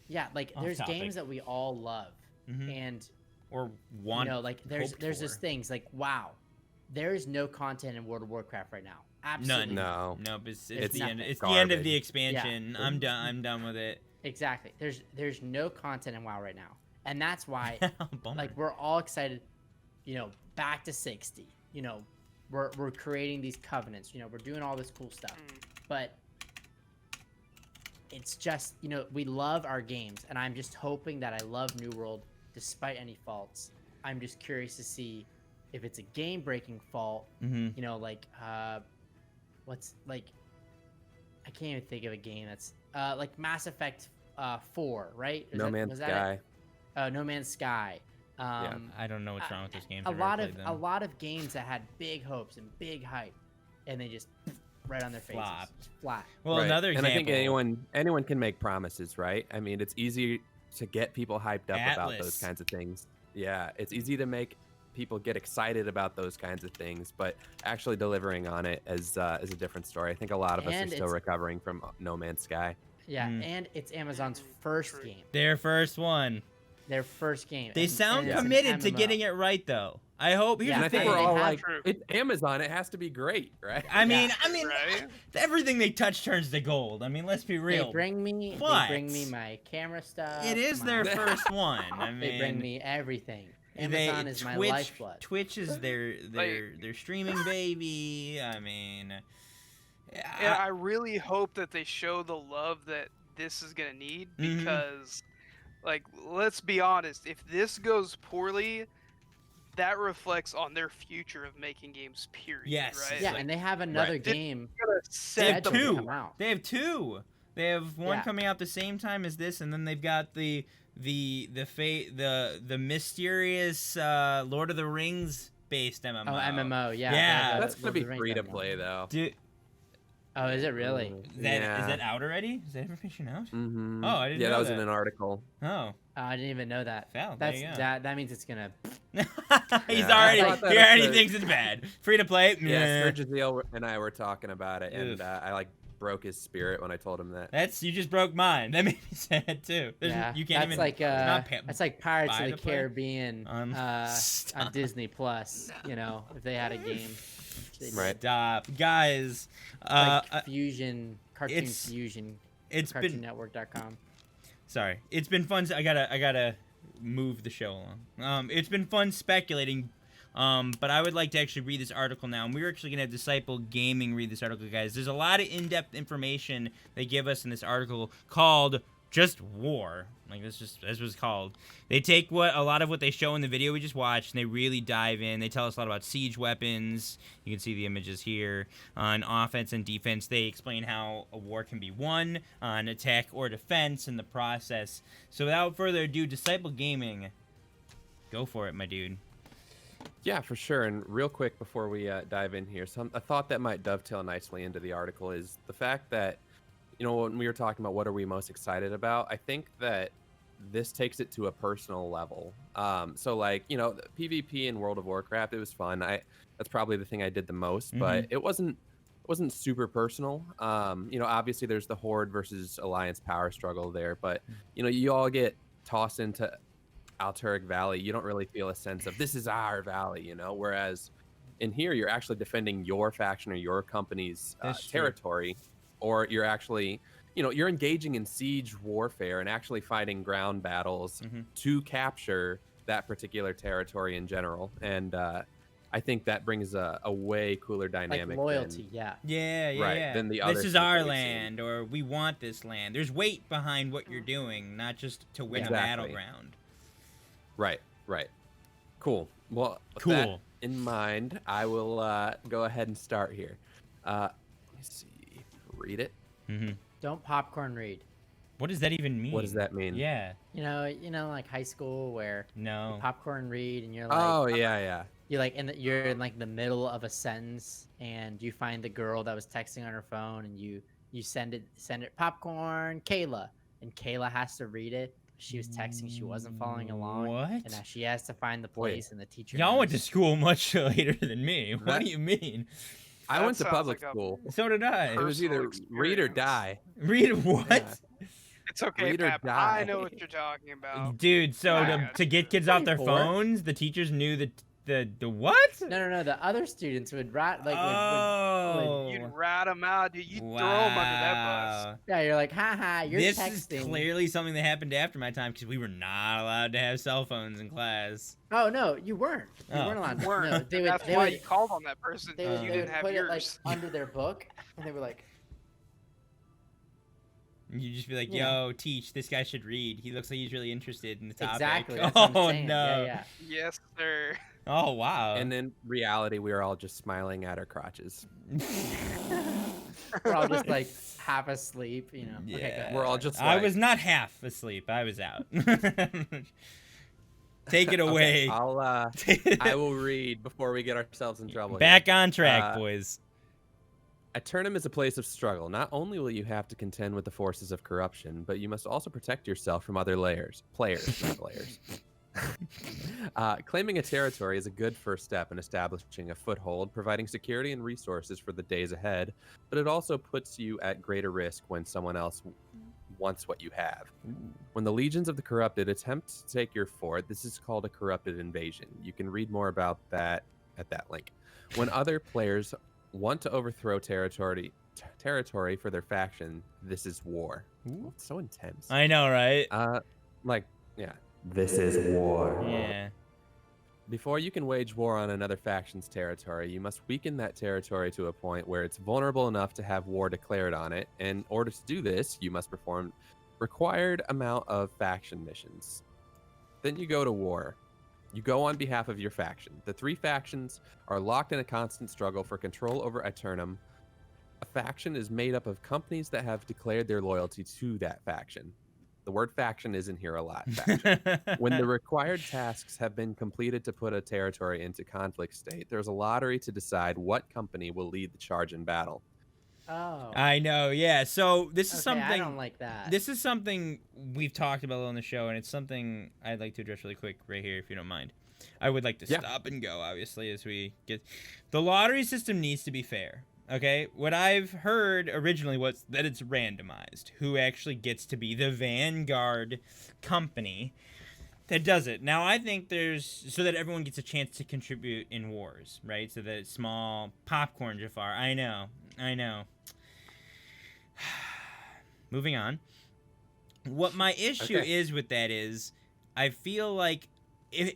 Yeah, like there's games that we all love, and or want. You know, like there's just things like wow, there is no content in World of Warcraft right now. Absolutely none. No, it's the end. It's garbage. The end of the expansion. Yeah. I'm done with it. Exactly. There's no content in WoW right now, and that's why like we're all excited. You know, back to 60. You know, we're creating these covenants. You know, we're doing all this cool stuff, but it's just, you know, we love our games, and I'm just hoping that I love New World despite any faults. I'm just curious to see if it's a game-breaking fault. You know, like what's like I can't even think of a game that's like Mass Effect 4, right? No Man's Sky. No Man's Sky. I don't know what's wrong with those games. A lot of games that had big hopes and big hype, and they just right on their faces. Flat. Well, another example. And I think anyone can make promises, right? I mean, it's easy to get people hyped up about those kinds of things. Yeah, it's easy to make people get excited about those kinds of things, but actually delivering on it is a different story. I think a lot of us are still recovering from No Man's Sky. Yeah, and it's Amazon's first game. Their first one. Their first game. They sound committed to getting it right, though. I hope. Here's the thing. I think we're all like, it's Amazon. It has to be great, right? I mean, everything they touch turns to gold. I mean, let's be real. They bring me my camera stuff. It is their first one. I mean, they bring me everything. Amazon is my lifeblood. Twitch is their streaming baby. I mean, and I really hope that they show the love that this is gonna need, because, like, let's be honest, if this goes poorly, that reflects on their future of making games, period. Yes. Right? Yeah, and they have another game. They have two. They have two. They have one coming out the same time as this, and then they've got the mysterious Lord of the Rings based MMO. Oh, MMO, yeah. Yeah. That's gonna be free to play though. Dude. Oh, is it really? Is that out already? Is that information out? Mm-hmm. Oh, I didn't know that. Yeah, that was in an article. Oh. I didn't even know that. That means it's gonna. He already thinks it's bad. Free to play. Yeah, Sturgill and I were talking about it, and I like broke his spirit when I told him that. You just broke mine. That made me sad too. You can't that's like Pirates of the Caribbean on Disney Plus. You know, if they had a game. Right. Stop, guys. Fusion, Cartoon Fusion. It's CartoonNetwork.com. Sorry, it's been fun. I gotta move the show along. It's been fun speculating But I would like to actually read this article now, and we're actually going to have Disciple Gaming read this article, guys. There's a lot of in-depth information they give us in this article called just War. Like, that's what it's called. They take a lot of what they show in the video we just watched, and they really dive in. They tell us a lot about siege weapons. You can see the images here. On offense and defense, they explain how a war can be won on attack or defense in the process. So without further ado, Disciple Gaming, go for it, my dude. Yeah, for sure. And real quick before we dive in here, a thought that might dovetail nicely into the article is the fact that, when we were talking about what are we most excited about, I think that this takes it to a personal level. So like, PvP in World of Warcraft, it was fun. That's probably the thing I did the most, but it wasn't super personal. Obviously there's the Horde versus Alliance power struggle there, but you all get tossed into Alturic Valley. You don't really feel a sense of this is our valley, whereas in here you're actually defending your faction or your company's territory. Or you're actually, you're engaging in siege warfare and actually fighting ground battles to capture that particular territory in general. And I think that brings a way cooler dynamic. Like loyalty, than the other. This is our land, or we want this land. There's weight behind what you're doing, not just to win a battleground. Right. Cool. Well, with that in mind, I will go ahead and start here. Let me see. Read it. Don't popcorn read. What does that even mean? What does that mean? Yeah. Like high school where you popcorn read and you're like, oh yeah. You're like you're in like the middle of a sentence and you find the girl that was texting on her phone and you send it popcorn Kayla, and Kayla has to read it. She was texting, she wasn't following along. What? And now she has to find the place and the teacher. Y'all went to school much later than me. What do you mean? I went to public school. So did I. It was either read or die. Read what? Yeah. It's okay, Pap. I know what you're talking about. Dude, so to get kids off their phones, the teachers knew the what? No. The other students would rat you'd rat them out. Dude, you'd throw them under that bus. Yeah, you're like, haha, you're this texting. This is clearly something that happened after my time because we were not allowed to have cell phones in class. Oh no, you weren't. You weren't allowed. No, That's why you called on that person. You didn't have yours. It, under their book, and they were like. You just be like, yo, teach, this guy should read. He looks like he's really interested in the topic. Exactly. That's what I'm saying. No. Yeah. Yes, sir. Oh, wow. And in reality, we were all just smiling at our crotches. We're all just like half asleep, Yeah. Okay, we're all just. I was not half asleep. I was out. Take it away. Okay, I will read before we get ourselves in trouble. Back on track, boys. Eternum is a place of struggle. Not only will you have to contend with the forces of corruption, but you must also protect yourself from other players, not players. Claiming a territory is a good first step in establishing a foothold, providing security and resources for the days ahead, but it also puts you at greater risk when someone else wants what you have. When the legions of the corrupted attempt to take your fort, this is called a corrupted invasion. You can read more about that at that link. When other players want to overthrow territory for their faction, this is war. Ooh, it's so intense. I know, right? This is war. Yeah. Before you can wage war on another faction's territory, you must weaken that territory to a point where it's vulnerable enough to have war declared on it. In order to do this, you must perform required amount of faction missions. Then you go to war. You go on behalf of your faction. The three factions are locked in a constant struggle for control over Eternum. A faction is made up of companies that have declared their loyalty to that faction. The word faction is in here a lot. When the required tasks have been completed to put a territory into conflict state, there's a lottery to decide what company will lead the charge in battle. Oh. I know, yeah. So this is something. I don't like that. This is something we've talked about on the show, and it's something I'd like to address really quick right here, if you don't mind. I would like to stop and go, obviously, as we get. The lottery system needs to be fair. Okay, what I've heard originally was that it's randomized. Who actually gets to be the vanguard company that does it. Now, I think so that everyone gets a chance to contribute in wars, right? So that it's small popcorn, Jafar. I know. Moving on. What my issue is with that is I feel like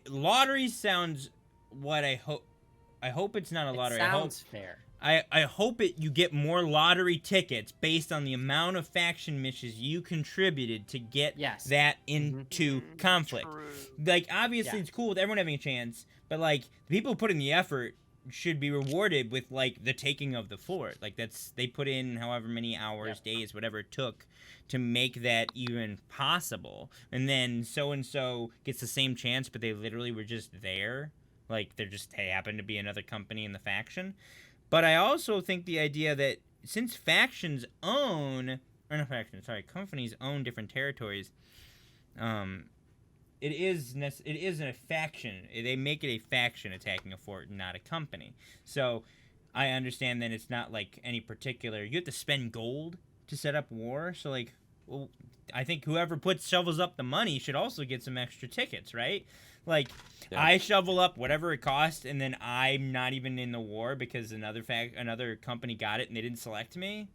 lottery sounds what I hope it's not a lottery. It sounds fair. I hope you get more lottery tickets based on the amount of faction missions you contributed to get that into conflict. True. Like, obviously, it's cool with everyone having a chance, but, like, the people who put in the effort should be rewarded with, like, the taking of the fort. Like, they put in however many hours, days, whatever it took to make that even possible. And then so-and-so gets the same chance, but they literally were just there. Like, they happen to be another company in the faction. But I also think the idea that since companies own different territories, it is a faction. They make it a faction attacking a fort, not a company. So I understand that it's not like any particular. You have to spend gold to set up war. So like, well, I think whoever shovels up the money should also get some extra tickets, right? Like, I shovel up whatever it costs, and then I'm not even in the war because another company got it and they didn't select me.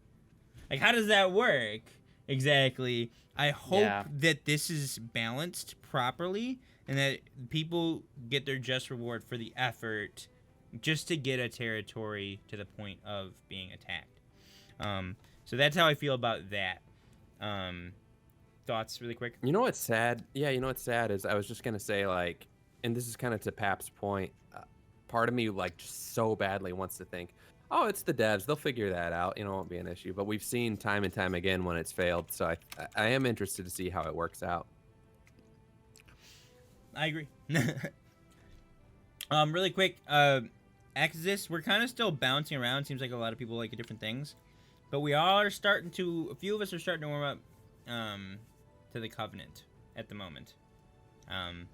Like, how does that work exactly? I hope that this is balanced properly and that people get their just reward for the effort just to get a territory to the point of being attacked. So that's how I feel about that. Thoughts really quick? You know what's sad? Yeah, you know what's sad is I was just gonna say, like, and this is kind of to Pap's point. Part of me like just so badly wants to think, oh, it's the devs, they'll figure that out. You know, it won't be an issue. But we've seen time and time again when it's failed. So I am interested to see how it works out. I agree. Really quick, Exodus, we're kind of still bouncing around. Seems like a lot of people like different things, but a few of us are starting to warm up to the Covenant at the moment.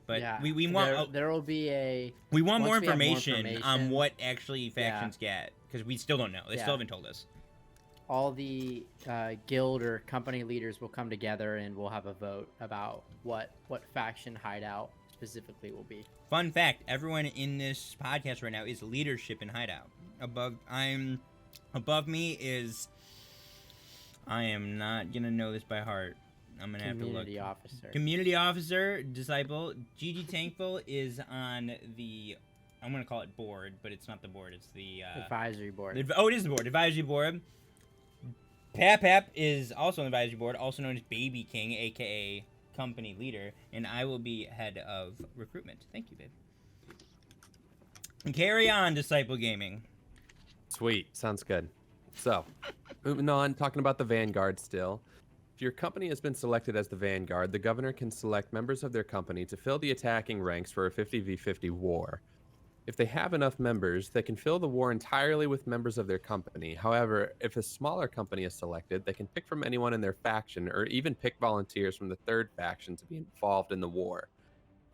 But we want there will be we want more information on what actually factions get, because we still don't know. They still haven't told us. All the guild or company leaders will come together and we'll have a vote about what faction hideout specifically will be. Fun fact: everyone in this podcast right now is leadership in hideout. Above me is. I am not gonna know this by heart. I'm gonna have to look. Community officer, disciple. Gigi Tankful is on the. I'm gonna call it board, but it's not the board. It's the advisory board. It is the board. Advisory board. Pap is also on the advisory board, also known as Baby King, aka company leader, and I will be head of recruitment. Thank you, babe. And carry on, Disciple Gaming. Sweet, sounds good. So, moving on, talking about the Vanguard still. If your company has been selected as the Vanguard, the governor can select members of their company to fill the attacking ranks for a 50v50 war. If they have enough members, they can fill the war entirely with members of their company. However, if a smaller company is selected, they can pick from anyone in their faction or even pick volunteers from the third faction to be involved in the war.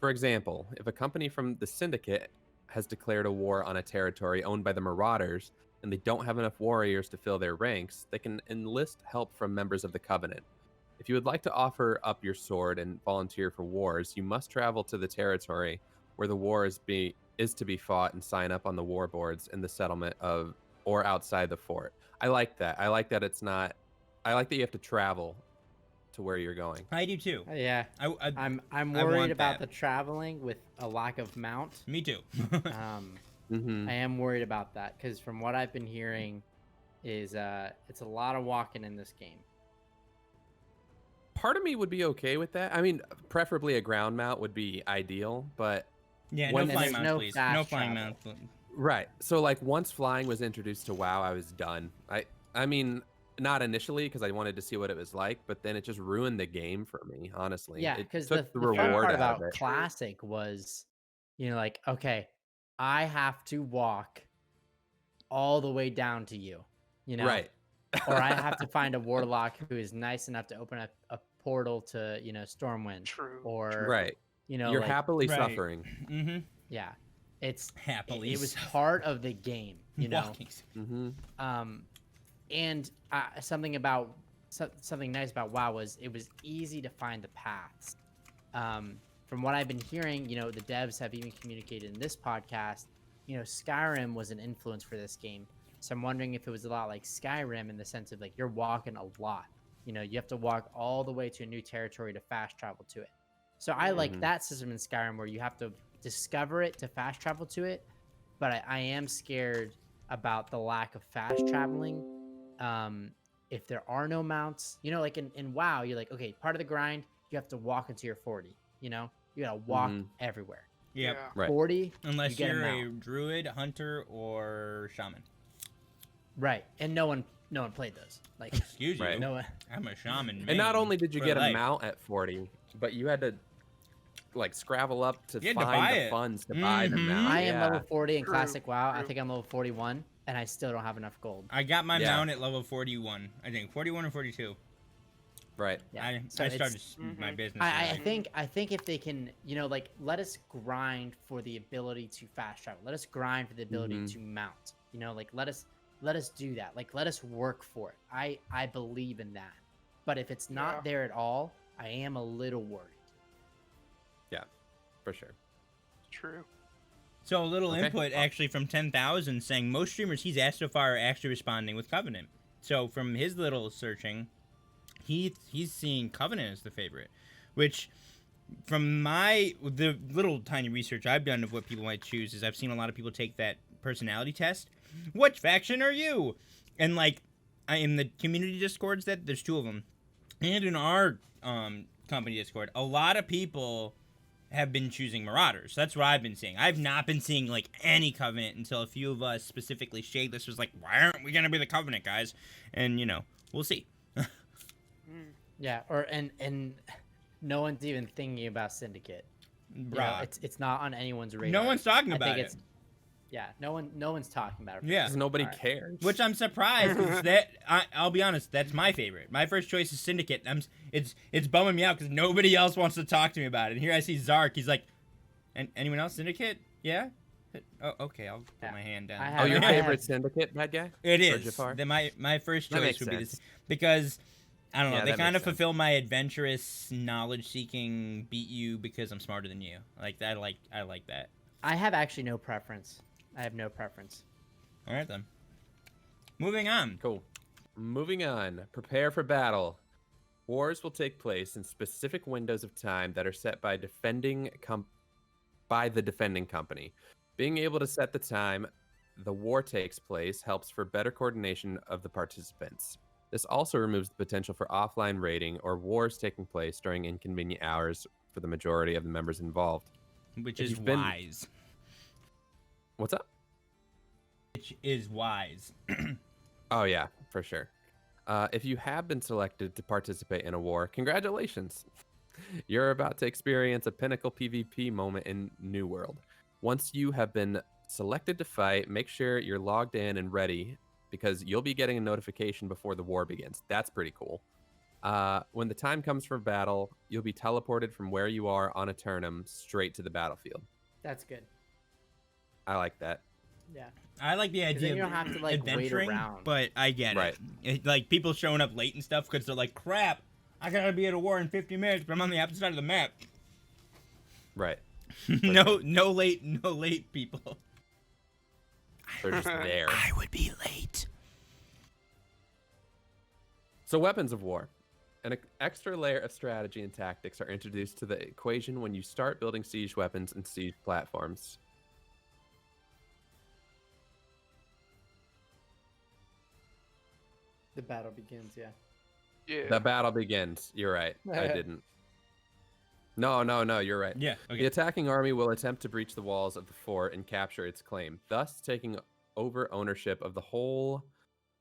For example, if a company from the Syndicate has declared a war on a territory owned by the Marauders, and they don't have enough warriors to fill their ranks, they can enlist help from members of the Covenant. If you would like to offer up your sword and volunteer for wars, you must travel to the territory where the war is to be fought and sign up on the war boards in the settlement or outside the fort. I like that. I like that you have to travel to where you're going. I do too. Yeah. I'm worried about the traveling with a lack of mount. Me too. I am worried about that because from what I've been hearing is it's a lot of walking in this game. Part of me would be okay with that. I mean, preferably a ground mount would be ideal, but yeah, no flying mount, please. No flying mount. Right. So like once flying was introduced to WoW, I was done. I mean, not initially because I wanted to see what it was like, but then it just ruined the game for me, honestly. Yeah, because the fun part about Classic was, like, okay, I have to walk all the way down to you, Right. Or I have to find a warlock who is nice enough to open up a portal to, Stormwind. True. Or, right. You're happily suffering. Mm-hmm. Yeah. It's happily. It was part of the game, Mm-hmm. And something nice about WoW was it was easy to find the paths. From what I've been hearing, the devs have even communicated in this podcast, Skyrim was an influence for this game. So I'm wondering if it was a lot like Skyrim in the sense of like you're walking a lot. You have to walk all the way to a new territory to fast travel to it. So I like that system in Skyrim where you have to discover it, to fast travel to it, but I am scared about the lack of fast traveling. If there are no mounts, you know, like in WoW, you're like, okay, part of the grind, you have to walk into your 40. You know, you gotta walk everywhere. Yep. Yeah. Right. 40, Unless you get you're a a mount. druid, hunter, or shaman. Right, and no one played those. Like, Excuse you. Right. no one. I'm a shaman. And not main only did you for get a life. mount at 40, but you had to like scravel up to You had to buy find the it. funds to buy the Mhm. mount. I am Yeah. level 40 in True, classic WoW. I true. think I'm level 41, and I still don't have enough gold. I got my Yeah. mount at level 41. I think 41 or 42. Right. Yeah. I so it's- started my business. I early. think if they can, you know, like let us grind for the ability to fast travel. Let us grind for the ability to mount. You know, like let us do that. Like let us work for it. I believe in that. But if it's not Yeah. there at all, I am a little worried. Yeah, for sure. True. So a little Okay. input actually from 10,000 saying most streamers he's asked so far are actually responding with Covenant. So from his little searching, he's seeing Covenant as the favorite, which from the little tiny research I've done of what people might choose is I've seen a lot of people take that personality test. Which faction are you? And like in the community discords that there's 2 of them, and in our company Discord, a lot of people have been choosing Marauders. That's what I've been seeing. I've not been seeing like any Covenant until a few of us, specifically Shadeless, was like, why aren't we gonna be the Covenant guys? And you know, we'll see. Yeah, or and no one's even thinking about Syndicate. You know, Bruh. it's not on anyone's radar. No one's talking I about think it. Yeah, no one's talking about it. Yeah. Because nobody Alright. cares. Which I'm surprised because I'll be honest, that's my favorite. My first choice is Syndicate. It's bumming me out because nobody else wants to talk to me about it. And here I see Zark. He's like, anyone else Syndicate? Yeah. Oh, okay. I'll put my hand down. I Oh, your I favorite Syndicate bad guy? It Or is. Jafar? My first That choice makes would be sense. this because I don't know. Yeah, They that kind makes of sense. fulfill my adventurous, knowledge-seeking, beat you because I'm smarter than you. Like that. I like that. I have actually no preference. I have no preference. All right then. Moving on. Cool. Moving on. Prepare for battle. Wars will take place in specific windows of time that are set by the defending company. Being able to set the time the war takes place helps for better coordination of the participants. This also removes the potential for offline raiding or wars taking place during inconvenient hours for the majority of the members involved. Which If is you've been- wise. What's up? Which is wise. Oh, yeah, for sure. If you have been selected to participate in a war, congratulations. You're about to experience a pinnacle PvP moment in New World. Once you have been selected to fight, make sure you're logged in and ready because you'll be getting a notification before the war begins. That's pretty cool. When the time comes for battle, you'll be teleported from where you are on a turnum straight to the battlefield. That's good. I like that. Yeah. I like the 'Cause idea then you of don't have to like wait adventuring, around. but I get Right. it. Like people showing up late and stuff because they're like, crap, I gotta be at a war in 50 minutes, but I'm on the opposite side of the map. Right. no late people. They're just there. I would be late. So weapons of war. An extra layer of strategy and tactics are introduced to the equation when you start building siege weapons and siege platforms. The battle begins. Yeah. Yeah. The battle begins. You're right. I didn't. No, you're right. Yeah. Okay. The attacking army will attempt to breach the walls of the fort and capture its claim, thus taking over ownership of the whole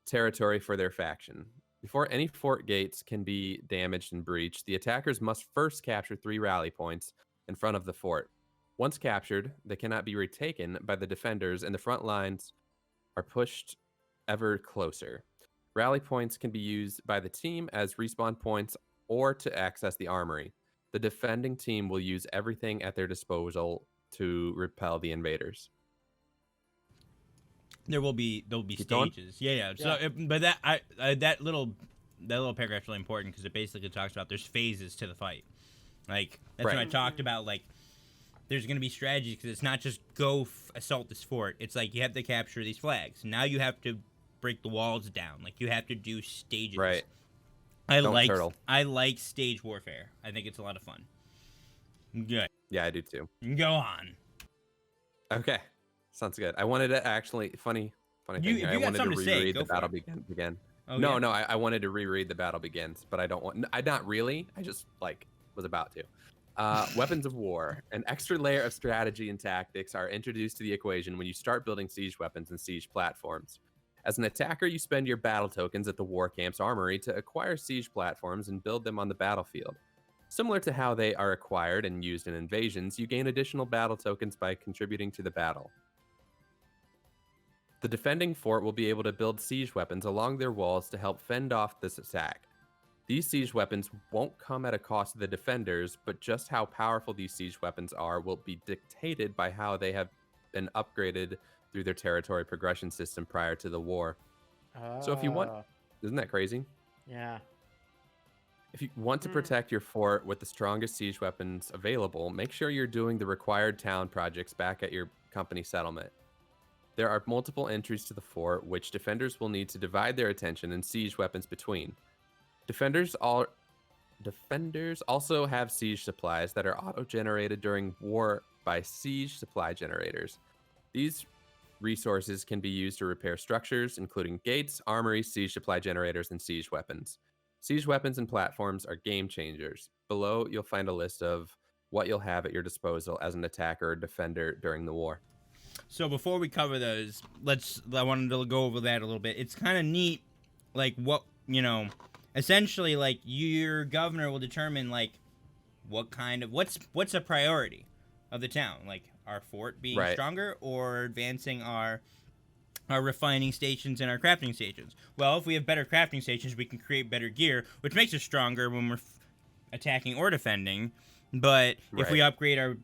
territory for their faction. Before any fort gates can be damaged and breached, the attackers must first capture 3 rally points in front of the fort. Once captured, they cannot be retaken by the defenders, and the front lines are pushed ever closer. Rally points can be used by the team as respawn points or to access the armory. The defending team will use everything at their disposal to repel the invaders. There'll be Keep going? stages. Yeah. So, but that little paragraph's really important because it basically talks about there's phases to the fight. Like that's what I Right. talked about. Like there's gonna be strategies because it's not just go assault this fort. It's like you have to capture these flags. Now you have to break the walls down. Like you have to do stages. Right. I Don't like turtle. stage warfare. I think it's a lot of fun. Good. Yeah, I do too. Go on. Okay, sounds good. I wanted to actually funny thing here. I wanted to reread the battle begin. Oh, no, yeah? no, I wanted to reread the battle begins, but I don't want. I not really. I just was about to. Weapons of war. An extra layer of strategy and tactics are introduced to the equation when you start building siege weapons and siege platforms. As an attacker, you spend your battle tokens at the war camp's armory to acquire siege platforms and build them on the battlefield. Similar to how they are acquired and used in invasions, you gain additional battle tokens by contributing to the battle. The defending fort will be able to build siege weapons along their walls to help fend off this attack. These siege weapons won't come at a cost to the defenders, but just how powerful these siege weapons are will be dictated by how they have been upgraded through their territory progression system prior to the war. So if you want, isn't that crazy? Yeah. If you want to protect your fort with the strongest siege weapons available, make sure you're doing the required town projects back at your company settlement. There are multiple entries to the fort, which defenders will need to divide their attention and siege weapons between. Defenders also have siege supplies that are auto-generated during war by siege supply generators. These resources can be used to repair structures, including gates, armories, siege supply generators, and siege weapons. Siege weapons and platforms are game changers. Below, you'll find a list of what you'll have at your disposal as an attacker or defender during the war. So before we cover those, I wanted to go over that a little bit. It's kind of neat, like what, essentially like your governor will determine like what's a priority of the town, like our fort being stronger or advancing our refining stations and our crafting stations. Well, if we have better crafting stations, we can create better gear, which makes us stronger when we're attacking or defending. But if we upgrade our,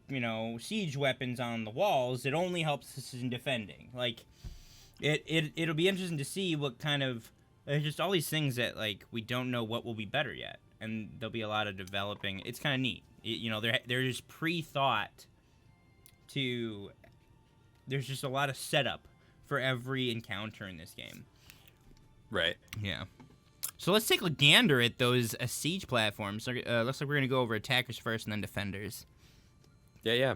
siege weapons on the walls, it only helps us in defending. Like, it'll be interesting to see what kind of, there's just all these things that, like, we don't know what will be better yet. And there'll be a lot of developing. It's kind of neat. There's pre-thought to, there's just a lot of setup for every encounter in this game. Right. Yeah. So let's take a gander at those siege platforms. Looks like we're going to go over attackers first and then defenders. Yeah.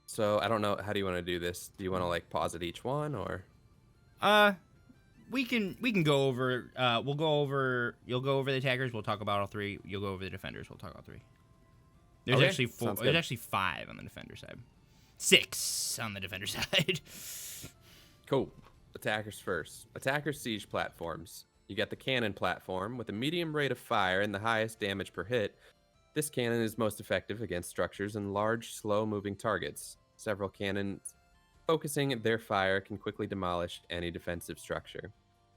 So I don't know, how do you want to do this? Do you want to pause at each one or? We can go over. We'll go over. You'll go over the attackers. We'll talk about all three. You'll go over the defenders. We'll talk about three. There's actually four. There's actually 5 on the defender side. 6 on the defender side. Cool. Attackers first. Attackers siege platforms. You get the cannon platform with a medium rate of fire and the highest damage per hit. This cannon is most effective against structures and large, slow-moving targets. Several cannons focusing their fire can quickly demolish any defensive structure.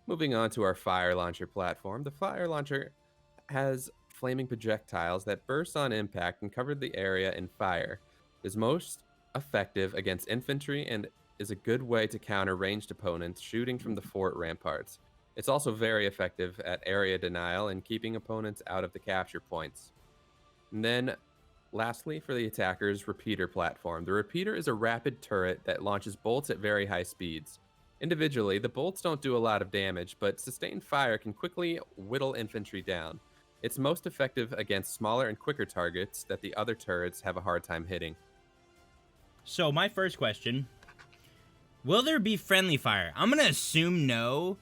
Moving on to our fire launcher platform. The fire launcher has flaming projectiles that burst on impact and cover the area in fire. It is most effective against infantry and is a good way to counter ranged opponents shooting from the fort ramparts. It's also very effective at area denial and keeping opponents out of the capture points. And then, lastly, for the attacker's repeater platform. The repeater is a rapid turret that launches bolts at very high speeds. Individually, the bolts don't do a lot of damage, but sustained fire can quickly whittle infantry down. It's most effective against smaller and quicker targets that the other turrets have a hard time hitting. So my first question, will there be friendly fire? I'm going to assume no,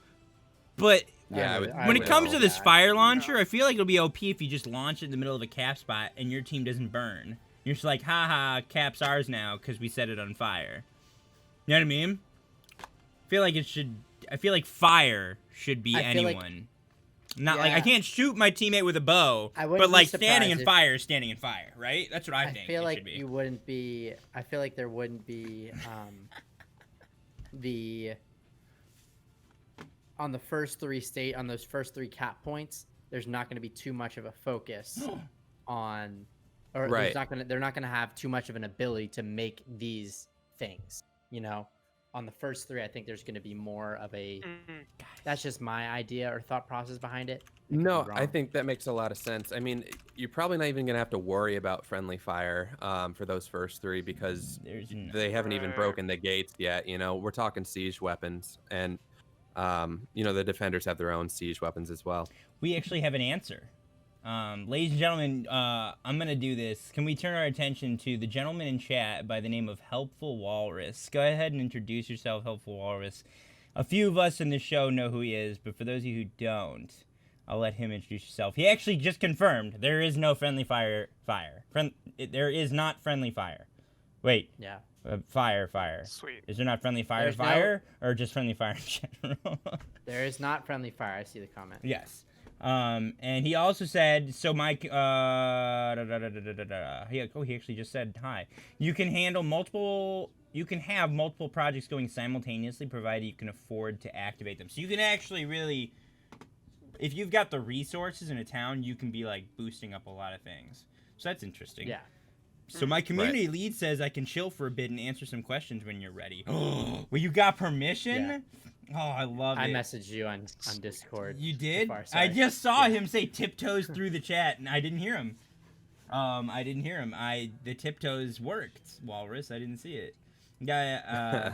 but yeah, when it comes to this fire launcher, I feel like it'll be OP if you just launch it in the middle of a cap spot and your team doesn't burn. You're just like, haha, cap's ours now because we set it on fire. You know what I mean? I feel like fire should be anyone. Not like I can't shoot my teammate with a bow, but like standing in fire is standing in fire, right? That's what I think. I feel like you wouldn't be. I feel like there wouldn't be on those first 3 cap points. There's not going to be too much of a focus on, or they're not going to have too much of an ability to make these things. On the first 3, I think there's going to be more of a. That's just my idea or thought process behind it. No, I think that makes a lot of sense. I mean, you're probably not even going to have to worry about friendly fire for those first 3 because they haven't even broken the gates yet. We're talking siege weapons, and the defenders have their own siege weapons as well. We actually have an answer Ladies and gentlemen, I'm going to do this. Can we turn our attention to the gentleman in chat by the name of Helpful Walrus? Go ahead and introduce yourself, Helpful Walrus. A few of us in the show know who he is, but for those of you who don't, I'll let him introduce himself. He actually just confirmed there is no friendly fire. There is not friendly fire. Wait. Yeah. Fire. Sweet. Is there not friendly fire, or just friendly fire in general? There is not friendly fire. I see the comment. Yes. And he also said, so Mike, he actually just said hi. You can have multiple projects going simultaneously, provided you can afford to activate them. So you can actually really, if you've got the resources in a town, you can be like boosting up a lot of things. So that's interesting. Yeah. So my community lead says I can chill for a bit and answer some questions when you're ready. Well, you got permission? Yeah. Oh, I love it. I messaged you on Discord. You did? Sorry. I just saw him say tiptoes through the chat, and I didn't hear him. The tiptoes worked, Walrus. I didn't see it. Guy,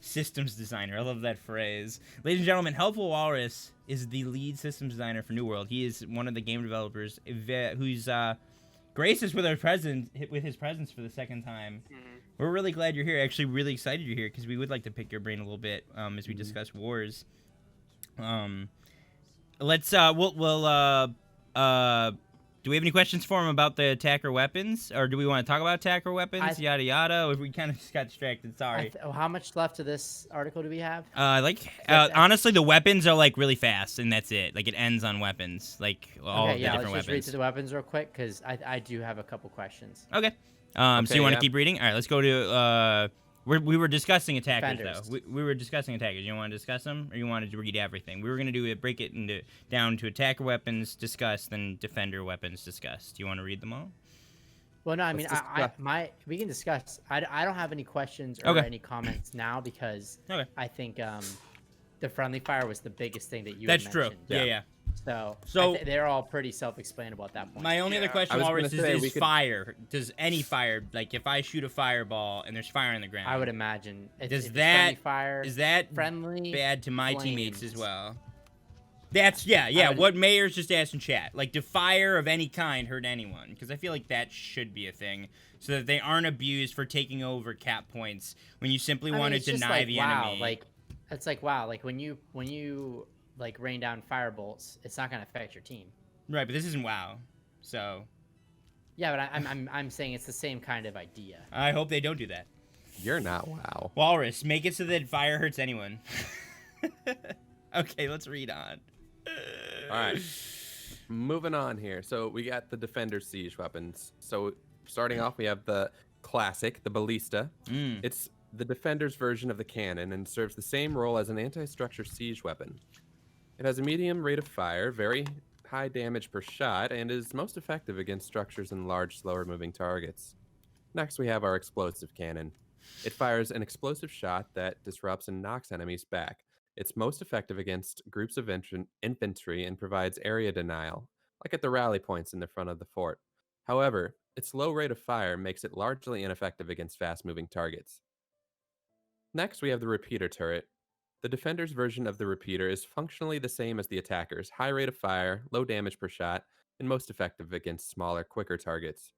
systems designer. I love that phrase. Ladies and gentlemen, Helpful Walrus is the lead systems designer for New World. He is one of the game developers who's graced us with his presence for the second time. We're really glad you're here. Actually, really excited you're here because we would like to pick your brain a little bit as we discuss wars. Do we have any questions for him about the attacker weapons, or do we want to talk about attacker weapons? Yada yada. Or we kind of just got distracted. Sorry. How much left of this article do we have? Honestly, the weapons are like really fast, and that's it. Like it ends on weapons, like all of the different weapons. Let's just read through the weapons real quick because I do have a couple questions. Okay. So you want to keep reading? All right. Let's go to. We were discussing attackers though. We were discussing attackers. You want to discuss them, or you wanted to read everything? We were gonna break it down to attacker weapons, discuss, then defender weapons, discuss. Do you want to read them all? Well, no. I mean, we can discuss. I don't have any questions or any comments now because I think the friendly fire was the biggest thing that you. That's had true. mentioned. Yeah. So they're all pretty self-explainable at that point. My only other question, Walrus, is fire. Does any fire, like if I shoot a fireball and there's fire on the ground? I would imagine. Is that friendly bad to my flames. teammates as well? That's what Mayor's just asked in chat. Like, do fire of any kind hurt anyone? Because I feel like that should be a thing, so that they aren't abused for taking over cap points when you simply want to deny the enemy. Like, it's like like when you like rain down firebolts, it's not gonna affect your team. Right, but this isn't WoW, so. Yeah, but I'm saying it's the same kind of idea. I hope they don't do that. You're not WoW. Walrus, make it so that fire hurts anyone. Okay, let's read on. All right, moving on here. So we got the defender siege weapons. So starting off, we have the classic, the ballista. It's the defender's version of the cannon and serves the same role as an anti-structure siege weapon. It has a medium rate of fire, very high damage per shot, and is most effective against structures and large, slower-moving targets. Next, we have our explosive cannon. It fires an explosive shot that disrupts and knocks enemies back. It's most effective against groups of infantry and provides area denial, like at the rally points in the front of the fort. However, its low rate of fire makes it largely ineffective against fast-moving targets. Next, we have the repeater turret. The defender's version of the repeater is functionally the same as the attacker's: high rate of fire, low damage per shot, and most effective against smaller, quicker targets.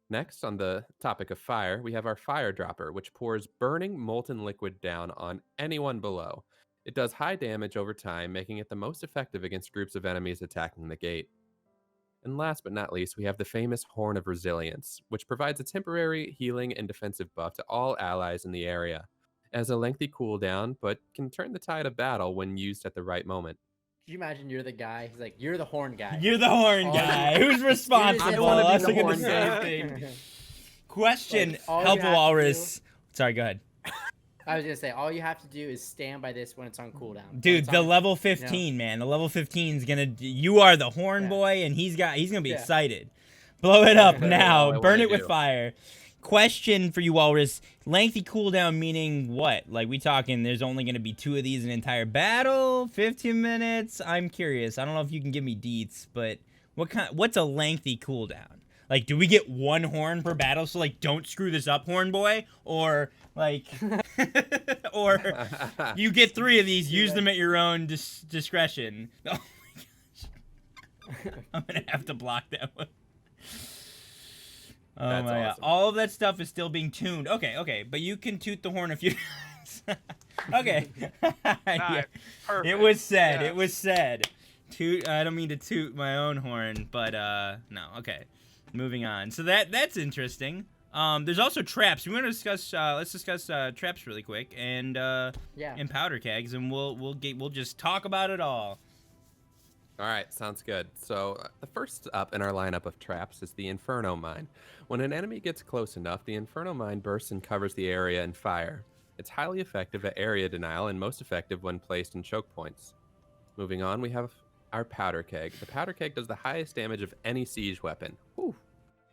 Next, on the topic of fire, we have our fire dropper, which pours burning molten liquid down on anyone below. It does high damage over time, making it the most effective against groups of enemies attacking the gate. And last but not least, we have the famous Horn of Resilience, which provides a temporary healing and defensive buff to all allies in the area. It has a lengthy cooldown, but can turn the tide of battle when used at the right moment. Could you imagine you're the guy? He's like, you're the horn guy. You're the horn guy. Who's responsible? I was thinking the same thing. Question, Helpful Walrus. Sorry, go ahead. I was gonna say, all you have to do is stand by this when it's on cooldown. Dude, the level 15, man. The level 15 is gonna. You are the horn boy, and he's gonna be excited. Blow it up now. Burn it with fire. Question for you, Walrus. Lengthy cooldown meaning what? Like, we talking there's only going to be 2 of these in an entire battle? 15 minutes? I'm curious. I don't know if you can give me deets, but what's a lengthy cooldown? Like, do we get 1 horn per battle? So, like, don't screw this up, horn boy? Or, like, or you get 3 of these, use them at your own discretion. Oh, my gosh. I'm gonna have to block that one. Oh That's my god! awesome. All of that stuff is still being tuned. Okay, but you can toot the horn a few times. Okay. Yeah. Perfect. It was said. Yes. It was said. Toot. I don't mean to toot my own horn, but no. Okay. Moving on. So that's interesting. There's also traps. We want to discuss. Let's discuss traps really quick and and powder kegs, and we'll just talk about it all. All right, sounds good. So the first up in our lineup of traps is the Inferno Mine. When an enemy gets close enough, the Inferno Mine bursts and covers the area in fire. It's highly effective at area denial and most effective when placed in choke points. Moving on, we have our powder keg. The powder keg does the highest damage of any siege weapon,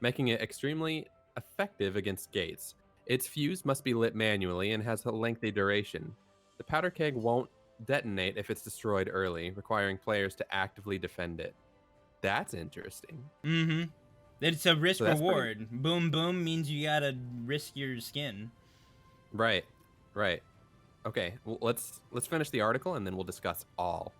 making it extremely effective against gates. Its fuse must be lit manually and has a lengthy duration. The powder keg won't detonate if it's destroyed early, requiring players to actively defend it. That's interesting. Mm-hmm. It's a risk So that's reward. Boom boom means you gotta risk your skin. Right. Okay, well, let's finish the article and then we'll discuss all.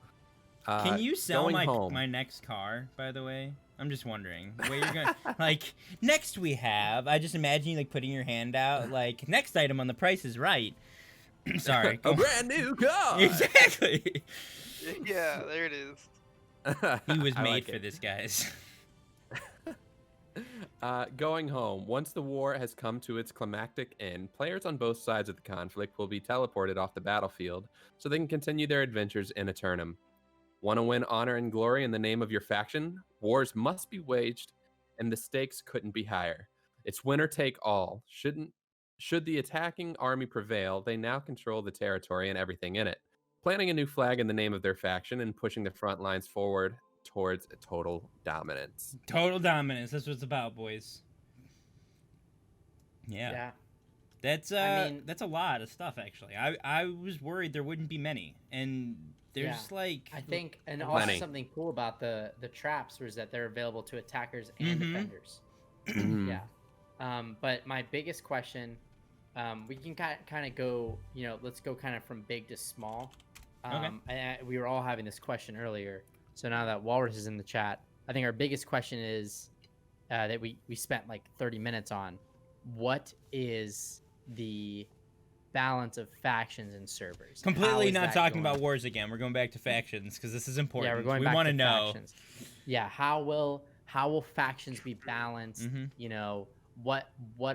Can you sell going home. my next car, by the way? I'm just wondering where you're going. Like, next we have. I just imagine you like putting your hand out. Like, next item on the Price is Right. Sorry. A brand new car. Exactly. Yeah, there it is. He was I made like for it. this, guys. Going home. Once the war has come to its climactic end, players on both sides of the conflict will be teleported off the battlefield so they can continue their adventures in Eternum. Want to win honor and glory in the name of your faction? Wars must be waged, and the stakes couldn't be higher. It's winner take all. Should the attacking army prevail, they now control the territory and everything in it, planting a new flag in the name of their faction and pushing the front lines forward towards total dominance. Total dominance. That's what it's about, boys. Yeah. That's that's a lot of stuff actually. I was worried there wouldn't be many, and there's like I think, and Plenty. also something cool about the traps was that they're available to attackers and defenders. Yeah. But my biggest question, we can kind of go, let's go kind of from big to small. We were all having this question earlier. So now that Walrus is in the chat, I think our biggest question is that we spent like 30 minutes on. What is the balance of factions and servers? Completely not talking about wars again. We're going back to factions because this is important. Yeah, we're going we back want to know. factions. Yeah, how will factions be balanced? What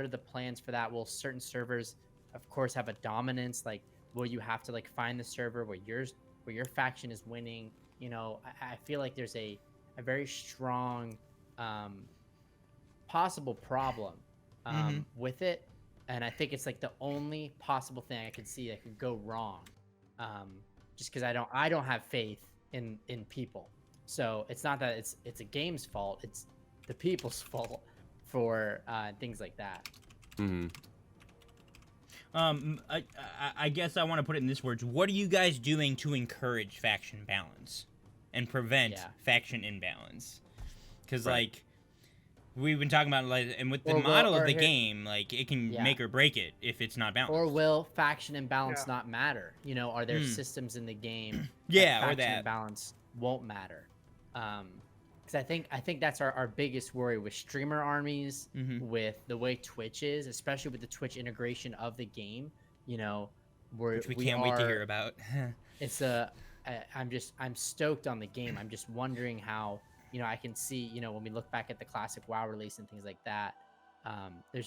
are the plans for that? Will certain servers, of course, have a dominance? Like, will you have to like find the server where your faction is winning? I feel like there's a very strong possible problem with it, and I think it's like the only possible thing I could see that could go wrong, just because I don't have faith in people. So it's not that it's a game's fault, it's the people's fault for things like that. I guess I want to put it in this words. What are you guys doing to encourage faction balance and prevent faction imbalance? Because like we've been talking about, like, and with the model of the game, like it can make or break it if it's not balanced. Or will faction imbalance not matter? Are there systems in the game or faction imbalance won't matter? Because I think that's our biggest worry with streamer armies, with the way Twitch is, especially with the Twitch integration of the game. Which we can't wait to hear about. It's I'm stoked on the game. I'm just wondering how I can see when we look back at the classic WoW release and things like that. There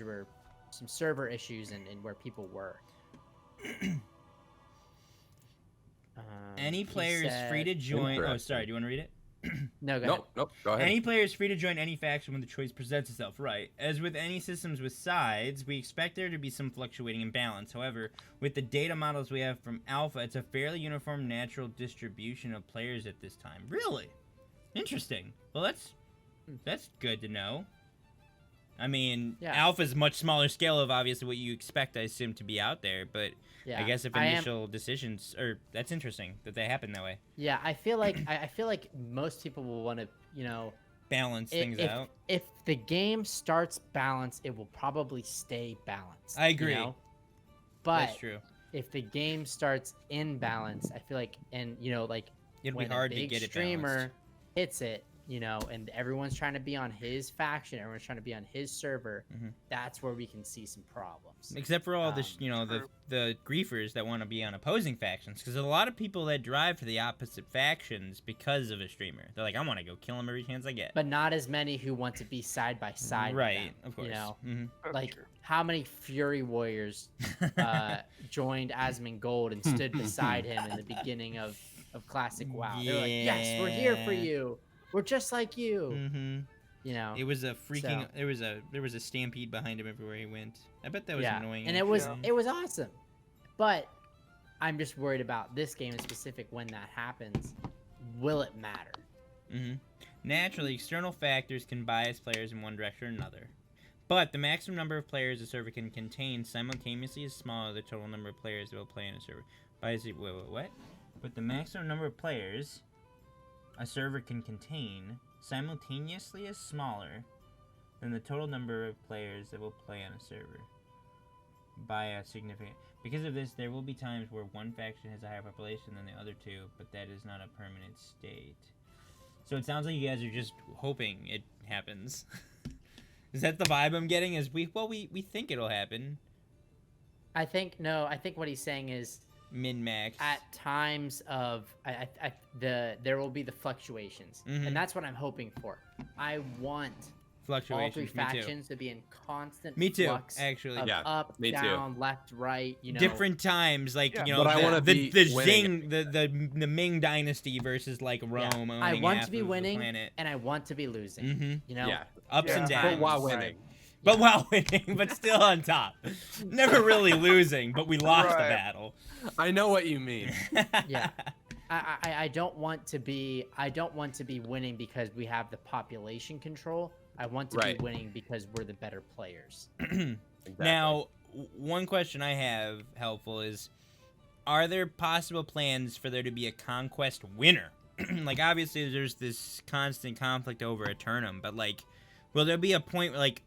were some server issues and where people were. Any player is free to join. Oh, sorry. Do you want to read it? No, go ahead. Nope. Go ahead. Any player is free to join any faction when the choice presents itself. Right. As with any systems with sides, we expect there to be some fluctuating imbalance. However, with the data models we have from Alpha, it's a fairly uniform natural distribution of players at this time. Really? Interesting. Well, that's good to know. I mean, Alpha's much smaller scale of obviously what you expect, I assume, to be out there, but I guess if initial decisions, or that's interesting that they happen that way. Yeah, I feel like most people will want to, balance things out. If the game starts balanced, it will probably stay balanced. I agree. But that's true. If the game starts in balance, I feel like, and like it'll be hard to get it balanced. hits it, you know, and everyone's trying to be on his faction, everyone's trying to be on his server, that's where we can see some problems. Except for all this, you know, the griefers that want to be on opposing factions, because there's a lot of people that drive for the opposite factions because of a streamer. They're like, I want to go kill him every chance I get. But not as many who want to be side by side. Right, with them, of course. You know, Like, how many Fury Warriors joined Asmongold and stood beside him in the beginning of Classic WoW? They're like, yes, we're here for you. We're just like you. You know, it was a freaking there was a stampede behind him everywhere he went. I bet that was annoying. And it was awesome. But I'm just worried about this game in specific. When that happens, will it matter? Naturally, external factors can bias players in one direction or another. But the maximum number of players a server can contain simultaneously is smaller than the total number of players that will play in a server. What? But the maximum number of players a server can contain simultaneously is smaller than the total number of players that will play on a server by a significant. Because of this, there will be times where one faction has a higher population than the other two, but that is not a permanent state. So it sounds like you guys are just hoping it happens. Is that the vibe I'm getting? Is we think it'll happen. I think what he's saying is min-max. At times of there will be the fluctuations, and that's what I'm hoping for. I want all three factions to be in constant flux actually. Of up, down, left, right. You know, different times, like you know, but I want to be the Zing, the Ming dynasty versus like Rome. I want to be winning, and I want to be losing. You know, ups and downs. But while winning. But while winning, but still on top. Never really losing, but we lost the battle. I know what you mean. Yeah. I don't want to be winning because we have the population control. I want to be winning because we're the better players. Exactly. Now, one question I have helpful is, are there possible plans for there to be a conquest winner? Like, obviously there's this constant conflict over Eternum, but like, will there be a point where, like,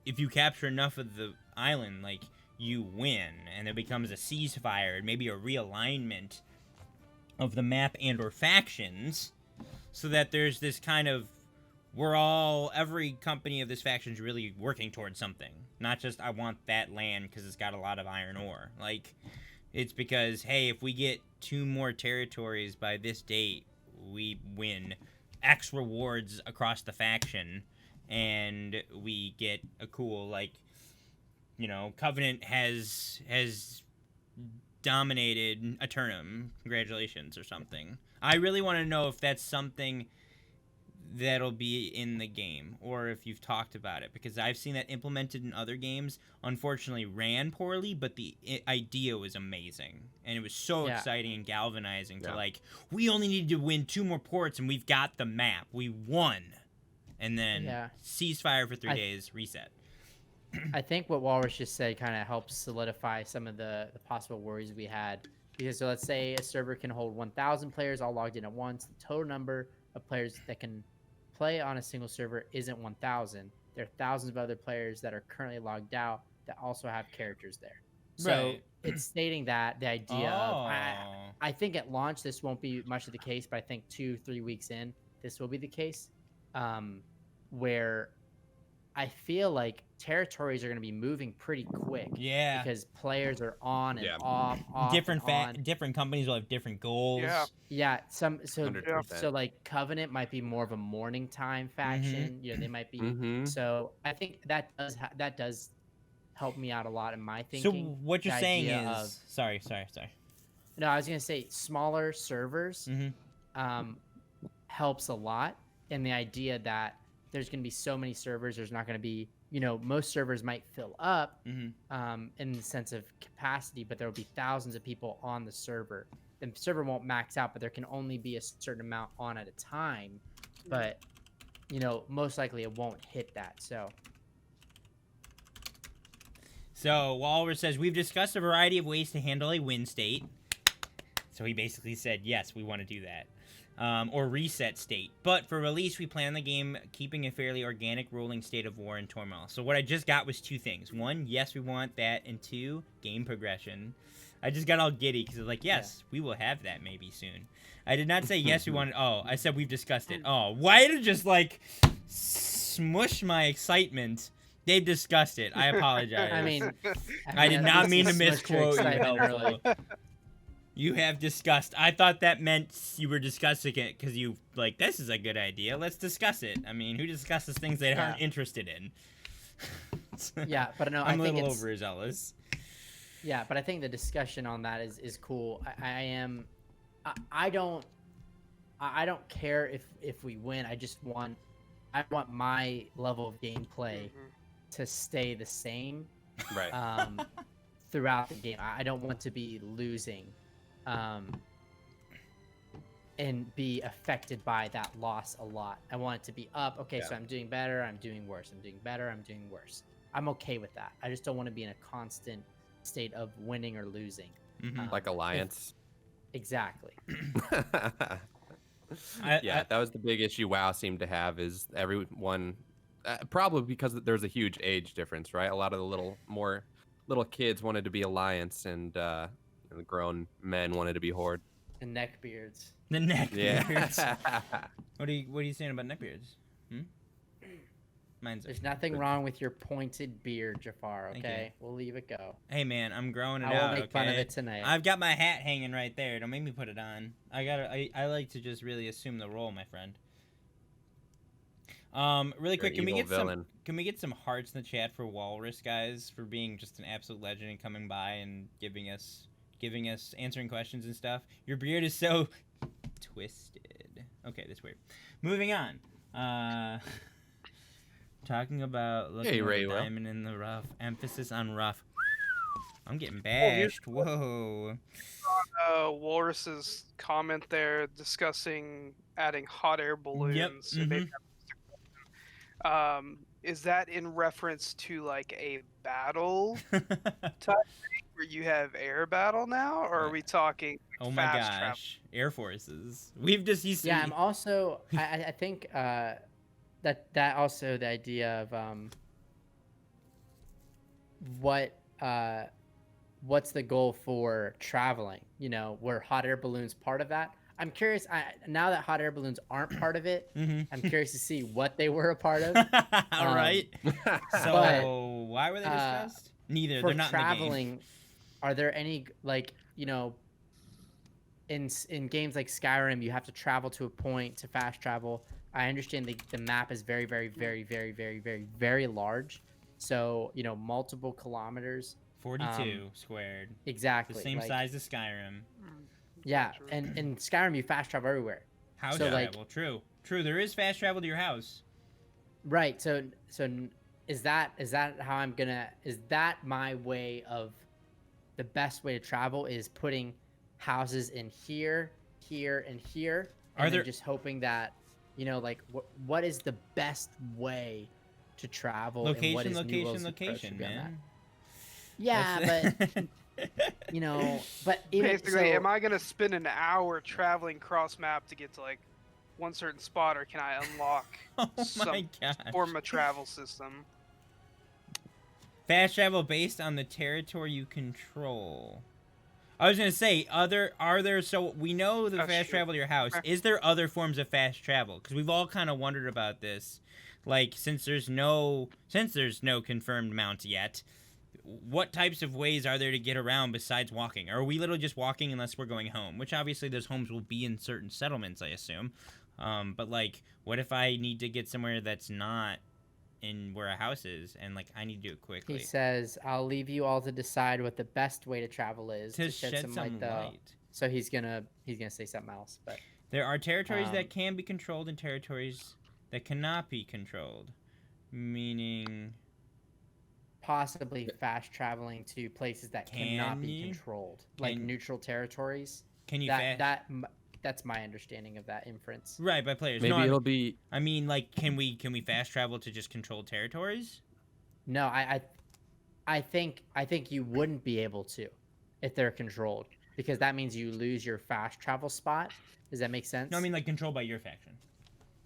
if you capture enough of the island, like, you win, and there becomes a ceasefire and maybe a realignment of the map and or factions, so that there's this kind of, every company of this faction is really working towards something. Not just, I want that land because it's got a lot of iron ore. Like, it's because, hey, if we get 2 more territories by this date, we win X rewards across the faction, and we get a cool, like, you know, Covenant has dominated Eternum, congratulations, or something. I really want to know if that's something that'll be in the game, or if you've talked about it, because I've seen that implemented in other games. Unfortunately ran poorly, but the idea was amazing, and it was so exciting and galvanizing to, like, we only need to win 2 more ports and we've got the map, we won. And then ceasefire for 3 days, reset. I think what Walrus just said kind of helps solidify some of the possible worries we had. Because so let's say a server can hold 1,000 players all logged in at once. The total number of players that can play on a single server isn't 1,000. There are thousands of other players that are currently logged out that also have characters there. So it's stating that the idea of, I think at launch this won't be much of the case, but I think 2-3 weeks in, this will be the case. Where I feel like territories are going to be moving pretty quick. Yeah. Because players are on and off. Different companies will have different goals. Yeah. Yeah. So like Covenant might be more of a morning time faction. You know, they might be. So I think that does help me out a lot in my thinking. So what you're saying is, sorry. No, I was going to say smaller servers helps a lot. And the idea that there's going to be so many servers, there's not going to be, you know, most servers might fill up in the sense of capacity, but there will be thousands of people on the server. The server won't max out, but there can only be a certain amount on at a time. But, you know, most likely it won't hit that. So Walrus says, we've discussed a variety of ways to handle a win state. So he basically said, yes, we want to do that. or reset state. But for release, we plan the game keeping a fairly organic rolling state of war and turmoil. So what I just got was 2 things. 1, yes, we want that, and 2, game progression. I just got all giddy because I was like, yes, we will have that maybe soon. I did not say yes, we want it. Oh, I said we've discussed it. Oh, why to just like smush my excitement? They've discussed it. I apologize. I mean, I did not mean to smushed your misquote you. excitement Helpful. early. You have discussed. I thought that meant you were discussing it because you like, this is a good idea. Let's discuss it. I mean, who discusses things they aren't interested in? Yeah, but no, I'm I think a little it's overzealous. Yeah, but I think the discussion on that is cool. I don't care if we win. I want my level of gameplay to stay the same Right. throughout the game. I don't want to be losing and be affected by that loss a lot. I want it to be up. Okay, so I'm doing better, I'm doing worse, I'm doing better, I'm doing worse. I'm okay with that. I just don't want to be in a constant state of winning or losing. Like Alliance. Exactly. That was the big issue WoW seemed to have, is everyone, probably because there's a huge age difference, right? A lot of the little kids wanted to be Alliance, and the grown men wanted to be Horde. And neckbeards. The neckbeards. Yeah. What are you saying about neckbeards? There's nothing wrong with your pointed beard, Jafar, okay? We'll leave it go. Hey, man, I'm growing it out, I will make fun of it tonight. I've got my hat hanging right there. Don't make me put it on. I like to just really assume the role, my friend. Really quick, can we get some hearts in the chat for Walrus, guys, for being just an absolute legend and coming by and giving us answering questions and stuff. Your beard is so twisted. Okay, that's weird. Moving on. Talking about looking at the diamond in the rough. Emphasis on rough. I'm getting bashed. Whoa. Walrus's comment there discussing adding hot air balloons. Is that in reference to like a battle type thing where you have air battle now, or are we talking fast travel? Air forces. We've just used to. Yeah, I'm also. I think that also the idea of what's the goal for traveling? You know, were hot air balloons part of that? I'm curious. Now that hot air balloons aren't part of it, I'm curious to see what they were a part of. All right. So why were they discussed? Neither. They're not traveling. In the game. Are there any in games like Skyrim, you have to travel to a point to fast travel? I understand the map is very, very, very, very, very, very, very large. So, multiple kilometers. 42 squared. Exactly. The same size as Skyrim. Yeah, and in Skyrim, you fast travel everywhere. House travel, true. There is fast travel to your house. Right, so is that how I'm gonna, is that my way of, the best way to travel is putting houses in here, here, and here, and then just hoping that, what is the best way to travel? Location, man. Yeah, but but even, basically, am I gonna spend an hour traveling cross map to get to like one certain spot, or can I unlock some form of travel system? Fast travel based on the territory you control. I was gonna say, so we know the fast travel to your house. Is there other forms of fast travel? Because we've all kind of wondered about this. Like, since there's no confirmed mounts yet, what types of ways are there to get around besides walking? Or are we literally just walking unless we're going home? Which obviously those homes will be in certain settlements, I assume. But like, what if I need to get somewhere that's not in where a house is, and like I need to do it quickly? He says, "I'll leave you all to decide what the best way to travel is to shed some light." So he's gonna say something else, but there are territories that can be controlled and territories that cannot be controlled, meaning possibly fast traveling to places that cannot be controlled, like neutral territories. Can you that's my understanding of that inference. Right, by players. Maybe it'll be. I mean, like, can we fast travel to just controlled territories? No, I think you wouldn't be able to if they're controlled. because that means you lose your fast travel spot. Does that make sense? No, I mean like controlled by your faction.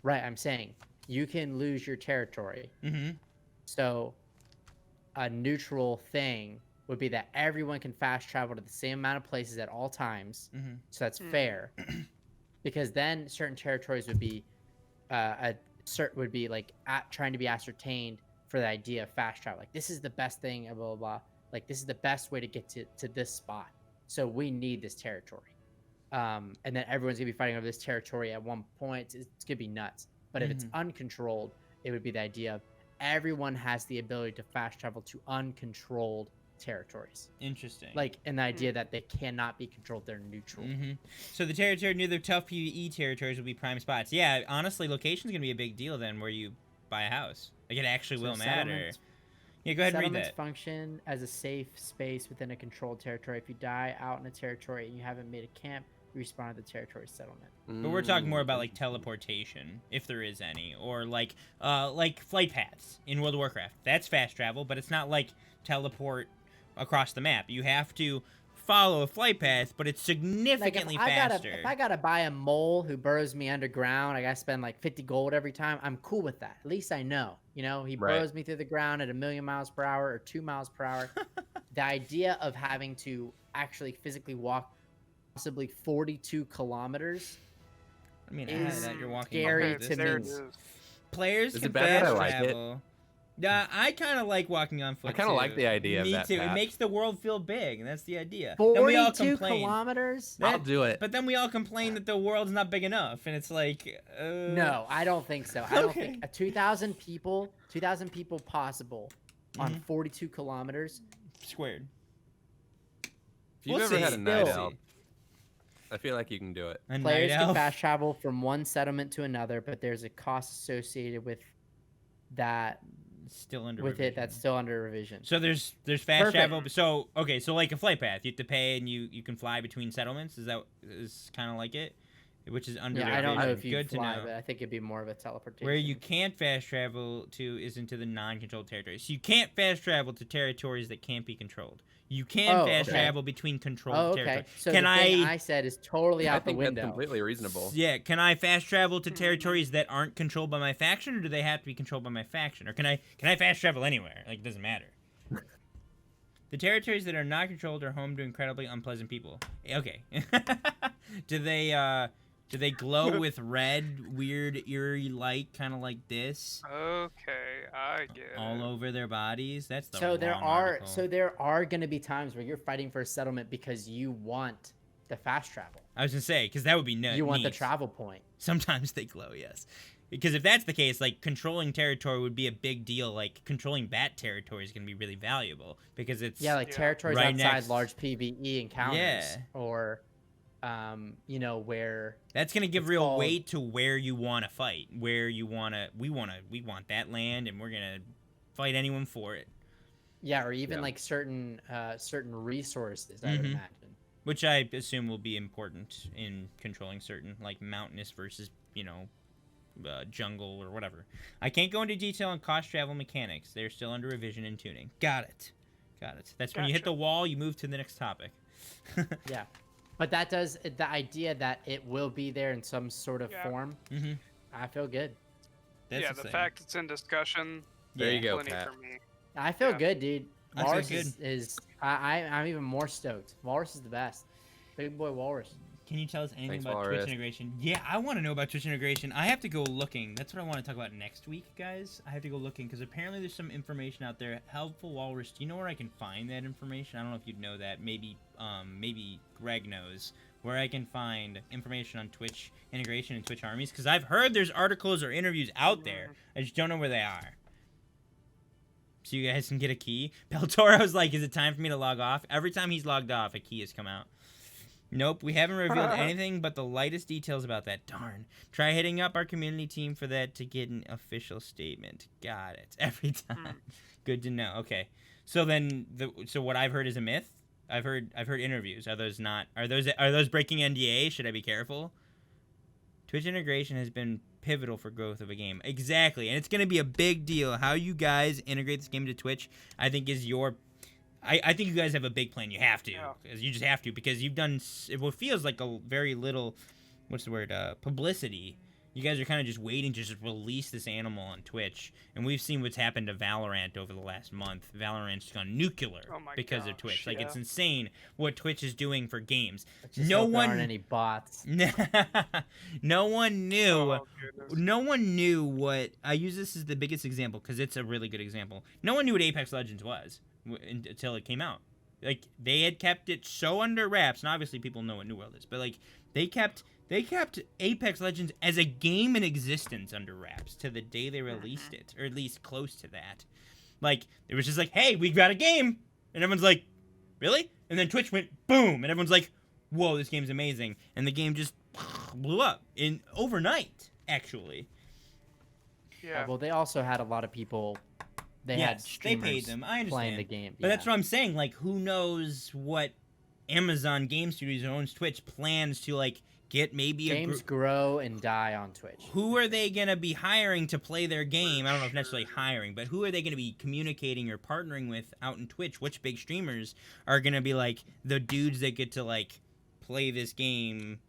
Right, I'm saying you can lose your territory. Mm-hmm. So a neutral thing would be that everyone can fast travel to the same amount of places at all times. Mm-hmm. So that's fair. Because then certain territories would be trying to be ascertained for the idea of fast travel. Like, this is the best thing, blah, blah, blah. Like, this is the best way to get to this spot. So we need this territory. And then everyone's going to be fighting over this territory at one point. It's going to be nuts. But if it's uncontrolled, it would be the idea of everyone has the ability to fast travel to uncontrolled territories. Interesting. Like, an idea that they cannot be controlled. They're neutral. Mm-hmm. So the territory near the tough PvE territories will be prime spots. Yeah, honestly, location's going to be a big deal then where you buy a house. Like, it actually will matter. Yeah, go ahead and read Settlements that. function as a safe space within a controlled territory. If you die out in a territory and you haven't made a camp, you respawn at the territory settlement. But we're talking more about like teleportation, if there is any, or like flight paths in World of Warcraft. That's fast travel, but it's not like teleport across the map. You have to follow a flight path, but it's significantly faster. If I gotta buy a mole who burrows me underground, I gotta spend like 50 gold every time. I'm cool with that. At least I know. You know, he burrows me through the ground at 1,000,000 miles per hour or 2 miles per hour. The idea of having to actually physically walk possibly 42 kilometers. I mean, that you're walking scary to me. Players Is can it bad? fast I like travel. Yeah, I kind of like walking on foot. I kind of like the idea Me of that. too. Path. It makes the world feel big, and that's the idea. 42 kilometers? I'll do it. But then we all complain that the world's not big enough, and it's like, No, I don't think so. I don't think 2,000 people possible on 42 kilometers squared. If you've ever had a night elf, I feel like you can do it. Players can fast travel from one settlement to another, but there's a cost associated with that. Still under with revision. it that's still under revision. So there's fast travel. So okay, so like a flight path, you have to pay and you can fly between settlements. Is kind of like it, which is under revision. I don't know if you Good fly, to know. but I think it'd be more of a teleportation. Where you can't fast travel to is into the non-controlled territories. So you can't fast travel to territories that can't be controlled. You can fast travel between controlled territories. So can the thing I said is totally out the window. That's completely reasonable. Yeah, can I fast travel to territories that aren't controlled by my faction, or do they have to be controlled by my faction? Or can I fast travel anywhere? Like, it doesn't matter. The territories that are not controlled are home to incredibly unpleasant people. Okay. Do they glow with red, weird, eerie light, kind of like this? Okay, I get it. All over their bodies? That's the So there wrong are article. going to be times where you're fighting for a settlement because you want the fast travel. I was gonna say, because that would be You want the neat. travel point. Sometimes they glow, yes. Because if that's the case, like, controlling territory would be a big deal. Like, controlling bat territory is gonna be really valuable because it's territories right outside next. large PvE encounters. Yeah. Or, where That's gonna give it's real called- weight to where you want to fight, where you we want that land, and we're gonna fight anyone for it. Yeah, or even like certain resources, I would imagine. Which I assume will be important in controlling certain, like, mountainous versus, jungle or whatever. I can't go into detail on cost travel mechanics. They're still under revision and tuning. Got it. That's when you hit the wall, you move to the next topic. Yeah. But that does the idea that it will be there in some sort of form. Mm-hmm. I feel good. The fact it's in discussion. There you go, plenty Pat. for me. I feel good, dude. I feel Walrus good. I'm even more stoked. Walrus is the best. Big boy Walrus. Can you tell us anything Thanks, about Walrus. Twitch integration? Yeah, I want to know about Twitch integration. I have to go looking. That's what I want to talk about next week, guys. I have to go looking because apparently there's some information out there. Helpful Walrus, do you know where I can find that information? I don't know if you'd know that. Maybe Greg knows where I can find information on Twitch integration and Twitch armies because I've heard there's articles or interviews out there. I just don't know where they are. So you guys can get a key. Peltoro's like, is it time for me to log off? Every time he's logged off, a key has come out. Nope, we haven't revealed anything but the lightest details about that. Darn. Try hitting up our community team for that to get an official statement. Got it. Every time. Good to know. Okay. So then, so what I've heard is a myth. I've heard interviews. Are those not? Are those breaking NDA? Should I be careful? Twitch integration has been pivotal for growth of a game. Exactly, and it's going to be a big deal. How you guys integrate this game to Twitch, I think, is your I think you guys have a big plan. You have to. Yeah. You just have to, because you've done what feels like a very little, what's the word, publicity. You guys are kind of just waiting to just release this animal on Twitch. And we've seen what's happened to Valorant over the last month. Valorant's gone nuclear because of Twitch. Like, it's insane what Twitch is doing for games. No one... There aren't any bots. No one knew. No one knew what... I use this as the biggest example because it's a really good example. No one knew what Apex Legends was until it came out. Like, they had kept it so under wraps, and obviously people know what New World is, but, like, they kept Apex Legends as a game in existence under wraps to the day they released it, or at least close to that. Like, it was just like, hey, we got a game, and everyone's like, really? And then Twitch went boom, and everyone's like, whoa, this game's amazing, and the game just blew up in overnight, actually. Yeah. Well, they also had a lot of people. They had streamers they paid them. I understand. Playing the game, but that's what I'm saying. Like, who knows what Amazon Game Studios, who owns Twitch, plans to like get maybe games grow and die on Twitch. Who are they gonna be hiring to play their game? I don't know if necessarily hiring, but who are they gonna be communicating or partnering with out in Twitch? Which big streamers are gonna be like the dudes that get to like play this game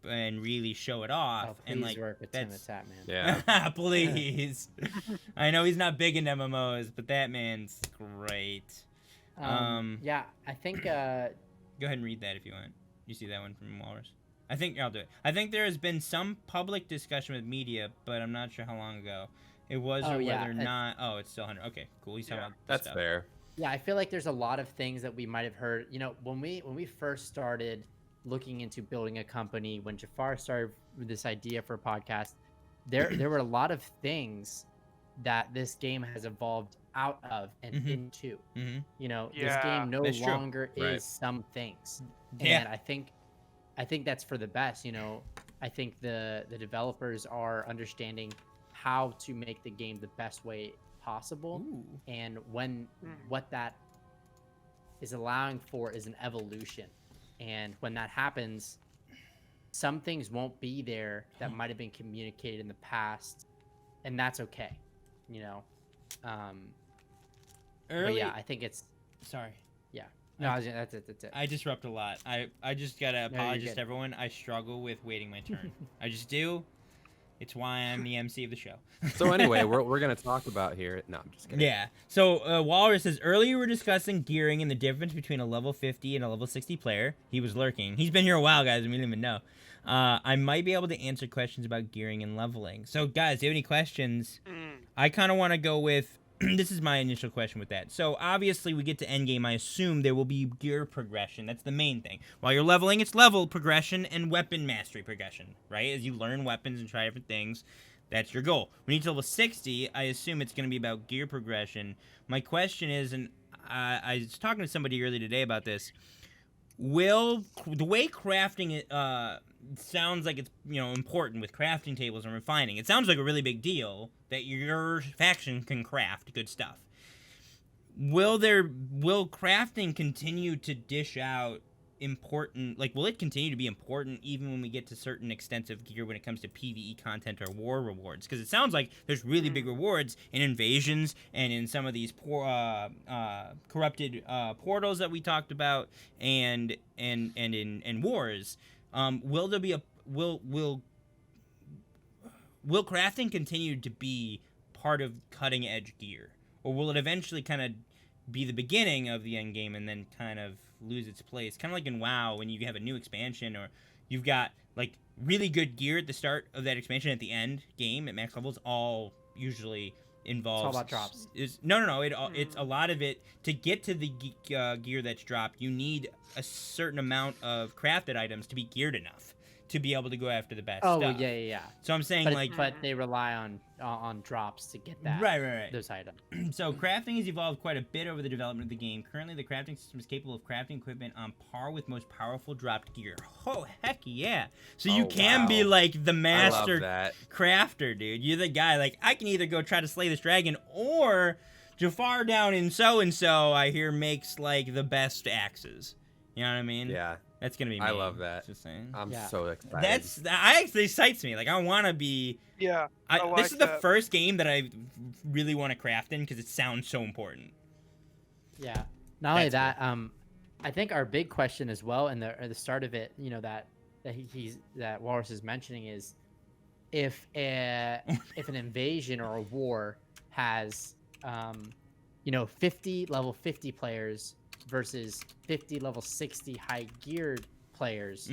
and really show it off? And like work with that's Tim man. Yeah. Please. I know he's not big in MMOs, but that man's great. Yeah, I think go ahead and read that if you want. You see that one from Walrus? I think I'll do it. I think there has been some public discussion with media, but I'm not sure how long ago it was or whether or not. Oh, it's still 100. Okay, cool. He's talking about that's stuff. fair. Yeah, I feel like there's a lot of things that we might have heard. You know, when we first started looking into building a company, when Jafar started with this idea for a podcast, there were a lot of things that this game has evolved out of and into. You know, this game no longer is some things. And I think that's for the best. You know, I think the developers are understanding how to make the game the best way possible. And what that is allowing for is an evolution. And when that happens, some things won't be there that might have been communicated in the past, and that's okay. You know, but yeah, I think it's sorry. Yeah. No, that's it. I disrupt a lot. I just gotta apologize to everyone. I struggle with waiting my turn. I just do. It's why I'm the MC of the show. So anyway, we're gonna talk about here. No, I'm just kidding. Yeah. So Walrus says earlier we were discussing gearing and the difference between a level 50 and a level 60 player. He was lurking. He's been here a while, guys, and we didn't even know. I might be able to answer questions about gearing and leveling. So guys, do you have any questions? I kind of want to go with. This is my initial question with that. So obviously we get to endgame. I assume there will be gear progression. That's the main thing. While you're leveling, it's level progression and weapon mastery progression, right? As you learn weapons and try different things, that's your goal. When you get to level 60, I assume it's going to be about gear progression. My question is, and I was talking to somebody earlier today about this, will the way crafting sounds like it's important with crafting tables and refining. It sounds like a really big deal that your faction can craft good stuff. Will crafting continue to dish out important, like will it continue to be important even when we get to certain extensive gear when it comes to PvE content or war rewards? Because it sounds like there's really big rewards in invasions and in some of these corrupted portals that we talked about and in wars. Will there be will crafting continue to be part of cutting edge gear, or will it eventually kind of be the beginning of the end game and then kind of lose its place? Kind of like in WoW when you have a new expansion or you've got like really good gear at the start of that expansion, at the end game at max levels, all usually involves. It's all about drops. No. It's a lot of it to get to the gear that's dropped. You need a certain amount of crafted items to be geared enough to be able to go after the best stuff. Oh yeah. So I'm saying but they rely on drops to get that. Right. Those items. So crafting has evolved quite a bit over the development of the game. Currently, the crafting system is capable of crafting equipment on par with most powerful dropped gear. Oh heck yeah! So you can be like the master crafter, dude. You're the guy. Like I can either go try to slay this dragon, or Jafar down in so and so I hear makes like the best axes. You know what I mean? Yeah. That's gonna be me. I love that. Just saying. I'm so excited. That actually excites me. Like I want to be. Yeah. This is the first game that I really want to craft in because it sounds so important. Yeah. Not only That's that, I think our big question as well, and the start of it, that Walrus is mentioning is, if an invasion or a war has 50 level 50 players versus 50 level 60 high geared players,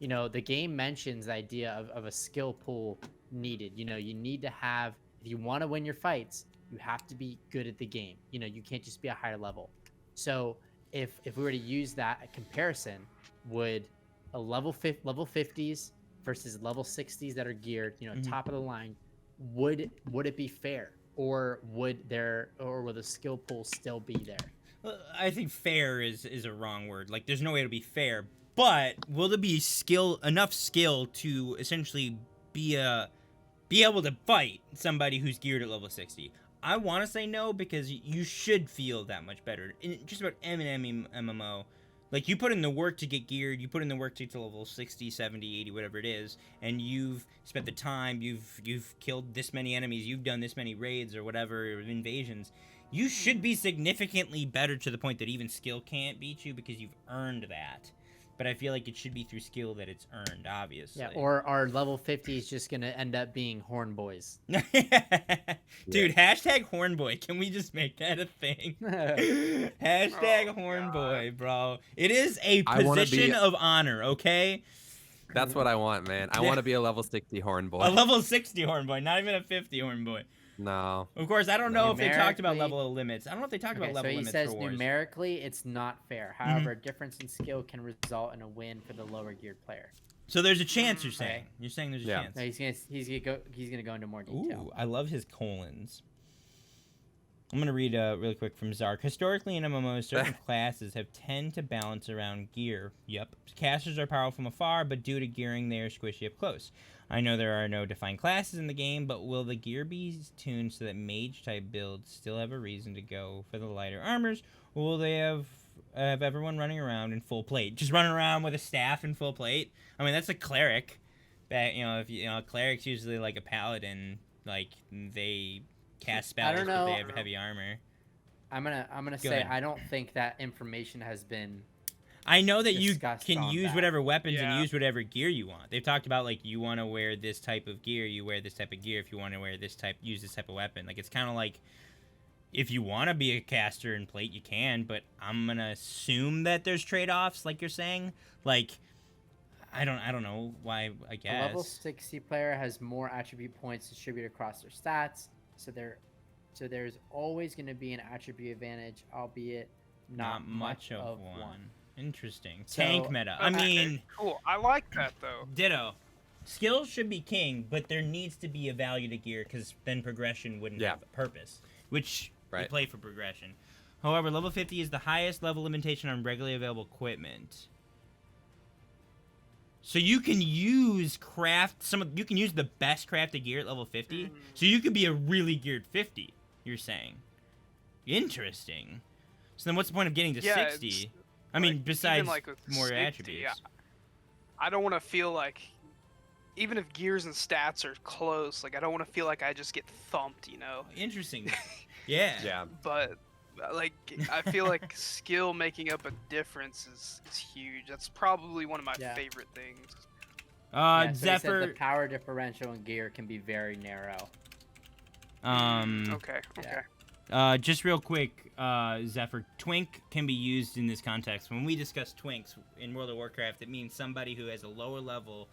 the game mentions the idea of a skill pool needed. You need to have, if you want to win your fights, you have to be good at the game. You can't just be a higher level. So if we were to use that comparison, would a level 50s versus level 60s that are geared, top of the line, would it be fair, or will the skill pool still be there? I think fair is a wrong word. Like, there's no way to be fair. But will there be enough skill to essentially be able to fight somebody who's geared at level 60? I want to say no, because you should feel that much better in just about any MMO. Like, you put in the work to get geared, you put in the work to get to level 60, 70, 80, whatever it is, and you've spent the time, you've killed this many enemies, you've done this many raids or whatever, or invasions. You should be significantly better to the point that even skill can't beat you, because you've earned that. But I feel like it should be through skill that it's earned, obviously. Yeah, or are level 50s just going to end up being horn boys? Dude, hashtag horn boy. Can we just make that a thing? Hashtag horn boy, bro. It is a position of honor, okay? That's what I want, man. I want to be a level 60 horn boy. A level 60 horn boy, not even a 50 horn boy. No. Of course, I don't know if they talked about level limits. I don't know if they talked about level limits for wars. So he says numerically it's not fair. However, a difference in skill can result in a win for the lower geared player. So there's a chance, you're saying. You're saying there's a chance. No, he's gonna go into more detail. Ooh, I love his colons. I'm gonna read really quick from Zark. Historically in MMOs, certain classes have tend to balance around gear. Yep. Casters are powerful from afar, but due to gearing, they are squishy up close. I know there are no defined classes in the game, but will the gear be tuned so that mage-type builds still have a reason to go for the lighter armors, or will they have everyone running around in full plate? Just running around with a staff in full plate? I mean, that's a cleric. That, if cleric's usually like a paladin, like, they cast spells, but they have heavy armor. I'm gonna say I don't think that information has been. I know that you can use whatever weapons and use whatever gear you want. They've talked about, like, you want to wear this type of gear, you wear this type of gear. If you want to wear use this type of weapon. Like, it's kind of like, if you want to be a caster in plate, you can, but I'm going to assume that there's trade-offs, like you're saying. Like, I don't know why, I guess. A level 60 player has more attribute points distributed across their stats, so there's always going to be an attribute advantage, albeit not much of one. Interesting. Tank meta. I mean... Cool. I like that, though. Ditto. Skill should be king, but there needs to be a value to gear, because then progression wouldn't have a purpose. Which, you play for progression. However, level 50 is the highest level limitation on regularly available equipment. So you can use you can use the best crafted gear at level 50. So you could be a really geared 50, you're saying. Interesting. So then what's the point of getting to 60? I mean, besides more 60, attributes. I don't want to feel like, even if gears and stats are close, like, I don't want to feel like I just get thumped, Interesting. Yeah. Yeah. But, like, I feel like skill making up a difference is huge. That's probably one of my favorite things. So Zephyr. the power differential in gear can be very narrow. Okay. Just real quick, Zephyr, twink can be used in this context. When we discuss twinks in World of Warcraft, it means somebody who has a lower level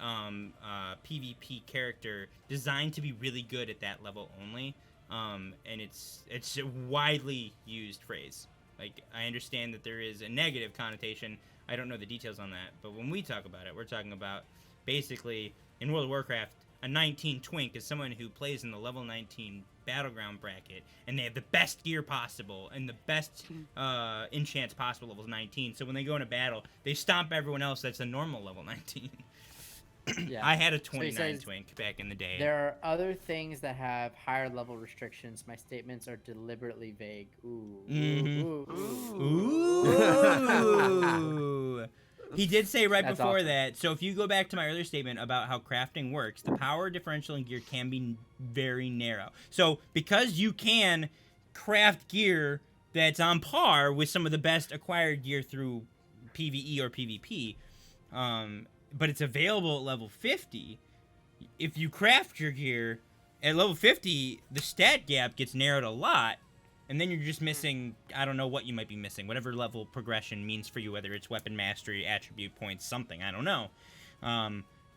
PvP character designed to be really good at that level only. And it's a widely used phrase. Like, I understand that there is a negative connotation. I don't know the details on that, but when we talk about it, we're talking about basically in World of Warcraft, a 19 twink is someone who plays in the level 19 battleground bracket, and they have the best gear possible and the best enchants possible levels 19. So when they go into battle, they stomp everyone else that's a normal level 19. I had a 29 twink back in the day. There are other things that have higher level restrictions. My statements are deliberately vague. Ooh. He did say before that, so if you go back to my earlier statement about how crafting works, the power differential in gear can be very narrow. So because you can craft gear that's on par with some of the best acquired gear through PvE or PvP. But it's available at level 50. If you craft your gear at level 50, the stat gap gets narrowed a lot, and then you're just missing, I don't know what you might be missing, whatever level progression means for you, whether it's weapon mastery, attribute points, something, I don't know.